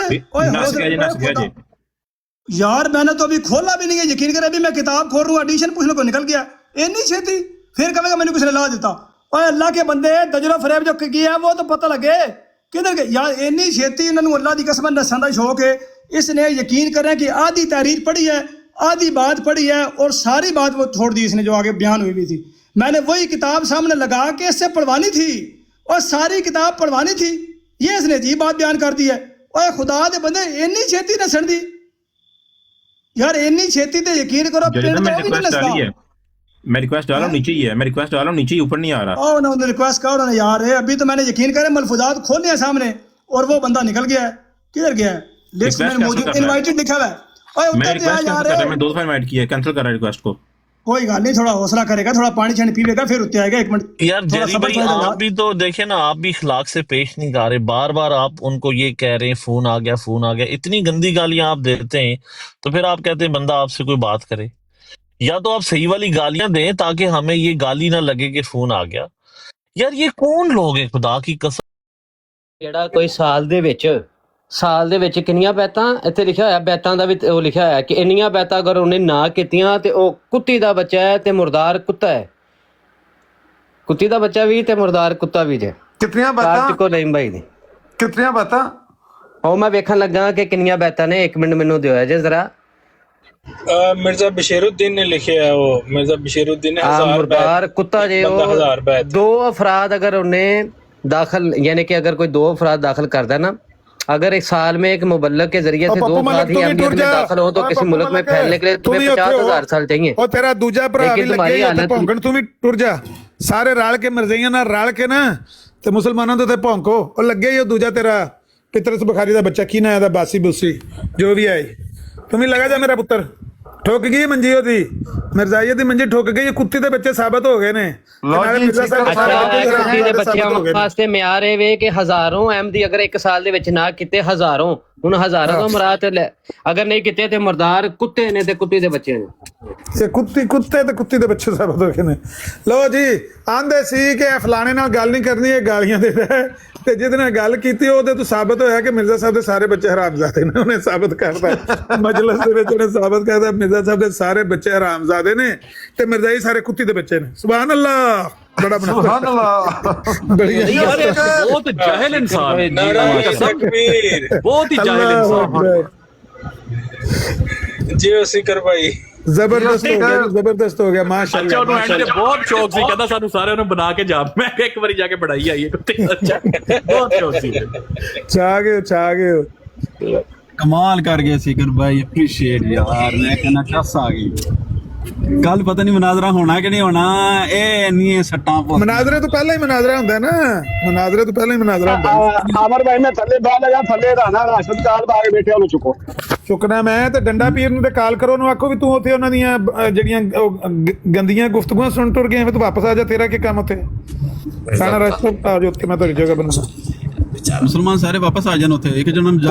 یار میں نے تو ابھی کھولا بھی نہیں ہے، یقین کرے ابھی میں کتاب کھول رہا ہوں، ایڈیشن پوچھنے کو نکل گیا اینی چھیتی، پھر کہے گا میں نے کچھ نے لا دیتا۔ اور اللہ کے بندے دجل و فریب جو کیا ہے وہ تو پتہ لگے کدھر گئے یار، اینی چھیتی انہوں نے اللہ دی قسم نسان دا شوق ہے۔ اس نے یقین کریں کہ آدھی تحریر پڑھی ہے، آدھی بات پڑھی ہے، اور ساری بات وہ چھوڑ دی اس نے جو آگے بیان ہوئی تھی۔ میں نے وہی کتاب سامنے لگا کے اس سے پڑھوانی تھی اور ساری کتاب پڑھوانی تھی، یہ اس نے عجیب بات بیان کر دی ہے۔ اور خدا دے بندے اینی چھیتی نسن دی یار، اینی چھیتی تے یقین کرو پنڈ تو بھی نہیں نستا۔ میں ریکویسٹ ڈالا ہوں نیچے ہی ہے، میں ریکویسٹ ڈالا ہوں نیچے ہی، اوپر نہیں آ رہا۔ انہوں نے ریکویسٹ کہا انہوں نے یار ابھی تو میں نے یقین کرے ملفوظات کھولے ہیں سامنے اور وہ بندہ نکل گیا ہے، کدھر گیا ہے؟ لسٹ میں موجود انوائٹڈ لکھا ہوا ہے۔ میں ریکویسٹ کینسل کر رہا ہوں، میں 2 دفعہ انوائٹ کیا ہے، کینسل کر رہا ہے ریکویسٹ کو۔ کوئی گل نہیں، تھوڑا حوصلہ کرے گا، تھوڑا پانی چھانی پیے گا، پھر اتنے آئے گا۔ ایک منٹ یار جیری بھائی، آپ بھی تو دیکھیں نا، آپ بھی اخلاق سے پیش نہیں کر رہے، بار بار آپ ان کو یہ کہہ رہے ہیں فون آ گیا، اتنی گندی گالیاں آپ دیتے ہیں، تو پھر آپ کہتے ہیں بندہ آپ سے کوئی بات کرے، یا تو آپ صحیح والی گالیاں دیں تاکہ ہمیں یہ گالی نہ لگے کہ فون آ گیا۔ یار یہ کون لوگ ہیں خدا کی قسم؟ ਜਿਹੜਾ ਕੋਈ ਸਾਲ ਦੇ ਵਿੱਚ ਕਿੰਨੀਆਂ ਬੈਤਾਂ ਇੱਥੇ ਲਿਖਿਆ ਹੋਇਆ, ਬੈਤਾਂ ਦਾ ਵੀ ਉਹ ਲਿਖਿਆ ਹੋਇਆ ਕਿ ਇੰਨੀਆਂ ਬੈਤਾਂ ਅਗਰ ਉਹਨੇ ਨਾ ਕੀਤੀਆਂ ਤੇ ਉਹ ਕੁੱਤੀ ਦਾ ਬੱਚਾ ਹੈ ਤੇ ਮੁਰਦਾਰ ਕੁੱਤਾ ਹੈ। ਕੁੱਤੀ ਦਾ ਬੱਚਾ ਵੀ ਤੇ ਮੁਰਦਾਰ ਕੁੱਤਾ ਵੀ ਜੇ। ਕਿਤਨੀਆਂ ਕਾਰਤਿਕ ਬਾਤਾਂ ਕੋ ਨਹੀਂ ਭਾਈ ਦੀ ਕਿਤਨੀਆਂ ਬਾਤਾਂ ਉਹ ਮੈਂ ਵੇਖਣ ਲੱਗਾ ਕਿ ਕਿੰਨੀਆਂ ਬੈਤਾਂ ਨੇ। 1 ਮਿੰਟ ਮੈਨੂੰ ਦਿਓ ਜੇ ਜ਼ਰਾ। مرزا بشیرالدین نے لکھے ہے، وہ مرزا بشیرالدین نے ਮੁਰਦਾਰ ਕੁੱਤਾ ਜੇ ਉਹ 2 افراد اگر انہیں داخل، یعنی کہ اگر کوئی 2 افراد داخل کرتا ہے نا، اگر ایک سال میں ایک مبلغ کے ذریعے سے 2 افراد ہی احمدیت میں داخل ہو تو کسی ملک میں پھیلنے کے لیے تمہیں 50,000 سال چاہیے۔ اور تیرا دوجا بھرا بھی لگے تے ਭੌਂਕਣ ਤੂੰ ਵੀ ਟੁਰ ਜਾ، ਸਾਰੇ ਰਲ ਕੇ ਮਰਜ਼ਈਆਂ ਨਾਲ ਰਲ ਕੇ ਨਾ ਤੇ ਮੁਸਲਮਾਨਾਂ ਦੇ ਉੱਤੇ ਭੌਂਕੋ। ਉਹ ਲੱਗੇ ਹੀ ਉਹ ਦੂਜਾ ਤੇਰਾ ਪਿਤਰਸ ਬੁਖਾਰੀ ਦਾ ਬੱਚਾ ਕੀ ਨਾਂ ਇਹਦਾ, ਬਾਸੀ ਬੂਸੀ ਜੋ ਵੀ ਆਈ, ਤੂੰ ਵੀ ਲਗਾ ਜਾ ਮੇਰਾ ਪੁੱਤਰ। ਠੁੱਕ ਗਈ ਮੰਜੀ ਉਹਦੀ, ਮਿਰਜ਼ਾਈਏ ਦੀ ਮੰਜੀ ਠੁੱਕ ਗਈ। ਕੁੱਤੀ ਦੇ ਬੱਚੇ ਸਾਬਤ ਹੋ ਗਏ ਨੇ। ਕੁੱਤੀ ਦੇ ਬੱਚਿਆਂ ਵਾਸਤੇ ਮਿਆਰ ਇਹ ਵੇ ਕਿ ਹਜ਼ਾਰਾਂ ਅਹਿਮਦੀ ਅਗਰ 1 ਸਾਲ ਦੇ ਵਿੱਚ ਨਾ ਕੀਤੇ, ਹਜ਼ਾਰਾਂ, ਹੁਣ ਹਜ਼ਾਰਾਂ ਤੋਂ ਮੁਰਾਦ ਅਗਰ ਨਹੀਂ ਕੀਤੇ ਤੇ ਮੁਰਦਾਰ ਕੁੱਤੇ ਨੇ ਤੇ ਕੁੱਤੀ ਦੇ ਬੱਚੇ ਨੇ। ਇਹ ਕੁੱਤੇ ਤੇ ਕੁੱਤੀ ਦੇ ਬੱਚੇ ਸਾਬਤ ਹੋ ਗਏ ਨੇ। ਲਓ ਜੀ, ਆਂਦੇ ਸੀ ਕਿ ਫਲਾਣੇ ਨਾਲ ਗੱਲ ਨਹੀਂ ਕਰਨੀ, ਇਹ ਗਾਲੀਆਂ ਦੇ ਰਿਹਾ, ਤੇ ਜਿਹਦੇ ਨਾਲ ਗੱਲ ਕੀਤੀ ਉਹਦੇ ਤੋਂ ਸਾਬਤ ਹੋਇਆ ਕਿ ਮਿਰਜ਼ਾ ਸਾਹਿਬ ਦੇ ਸਾਰੇ ਬੱਚੇ ਹਰਾਮਜ਼ਾਦੇ ਨੇ। ਉਹਨੇ ਸਾਬਤ ਕਰਤਾ ਮਜਲਿਸ ਦੇ ਵਿੱਚ, ਉਹਨੇ ਸਾਬਤ ਕਰਤਾ ਮਿਰਜ਼ਾ ਸਾਹਿਬ ਦੇ ਸਾਰੇ ਬੱਚੇ ਹਰਾਮਜ਼ਾਦੇ ਨੇ ਤੇ ਮਿਰਜ਼ਾਈ ਸਾਰੇ ਕੁੱਤੀ ਦੇ ਬੱਚੇ ਨੇ। ਸੁਭਾਨ ਅੱਲਾਹ, ਬੜਾ ਬਣਾ ਸੁਭਾਨ ਅੱਲਾਹ। بہت جاہل انسان ہے، بہت ہی جاہل انسان۔ جی وسیع کر بھائی۔ ਜ਼ਬਰਦਸਤ ਹੋ ਗਿਆ ਜੀ, ਜ਼ਬਰਦਸਤ ਹੋ ਗਿਆ ਅੱਛਾ ਮਾਸ਼ਾਅੱਲਾ ਉਹਨੂੰ ਐਂਡ ਤੇ ਬਹੁਤ ਸ਼ੌਕ ਸੀ, ਕਹਿੰਦਾ ਸਾਨੂੰ ਸਾਰਿਆਂ ਨੂੰ ਬਣਾ ਕੇ ਜਾ, ਮੈਂ ਕਿਹਾ ਇੱਕ ਵਾਰੀ ਜਾ ਕੇ ਬਣਾਈ ਆਈਏ ਕੁੱਤੇ। ਅੱਛਾ ਬਹੁਤ ਸ਼ੌਕ ਸੀ। ਛਾ ਗਏ ਕਮਾਲ ਕਰ ਗਏ ਸੀਕਰ ਭਾਈ, ਅਪਰੀਸ਼ੀਏਟ ਯਾਰ, ਮੈਂ ਕਹਿੰਦਾ ਕਸ ਆ ਗਈ ਕੱਲ। ਪਤਾ ਨਹੀਂ ਮਨਾਜ਼ਰਾ ਹੋਣਾ ਕਿ ਨਹੀਂ ਹੋਣਾ, ਇਹ ਇੰਨੀ ਸੱਟਾਂ ਪੋ ਮਨਾਜ਼ਰੇ ਤੋਂ ਪਹਿਲਾਂ ਹੀ ਮਨਾਜ਼ਰਾ ਹੁੰਦਾ ਨਾ, ਮਨਾਜ਼ਰੇ ਤੋਂ ਪਹਿਲਾਂ ਹੀ ਮਨਾਜ਼ਰਾ ਹੁੰਦਾ। ਆਮਰ ਭਾਈ ਮੈਂ ਥੱਲੇ ਬਹਿ ਲਗਾ, ਥੱਲੇ ਰਹਿਣਾ, ਰਾਸ਼ਨ ਕਾਰਡ ਪਾ ਕੇ ਬੈਠੇ ਉਹਨੂੰ ਚੁੱਕੋ। ਚੁੱਕਣਾ ਮੈਂ ਤੇ ਡੰਡਾ ਪੀਰ ਨੂੰ ਤੇ ਕਾਲ ਕਰੋ, ਉਹਨੂੰ ਆਖੋ ਵੀ ਤੂੰ ਉੱਥੇ ਉਹਨਾਂ ਦੀਆਂ ਜਿਹੜੀਆਂ ਗੰਦੀਆਂ ਗੁਫ਼ਤਗੂਆਂ ਸੁਣ ਟੁਰ ਗਏ, ਤੂੰ ਵਾਪਸ ਆ ਜਾ, ਤੇਰਾ ਕੀ ਕੰਮ ਉੱਥੇ। ਸਾਡਾ ਰਸਤਾ ਆ ਜਾ ਉੱਥੇ, ਮੈਂ ਤੁਹਾਡੀ ਜਗ੍ਹਾ ਬਣਾਉਂਦਾ। ਮੁਸਲਮਾਨ ਸਾਰੇ ਵਾਪਸ ਆ ਜਾਣ ਉੱਥੇ, ਇੱਕ ਜਣਾ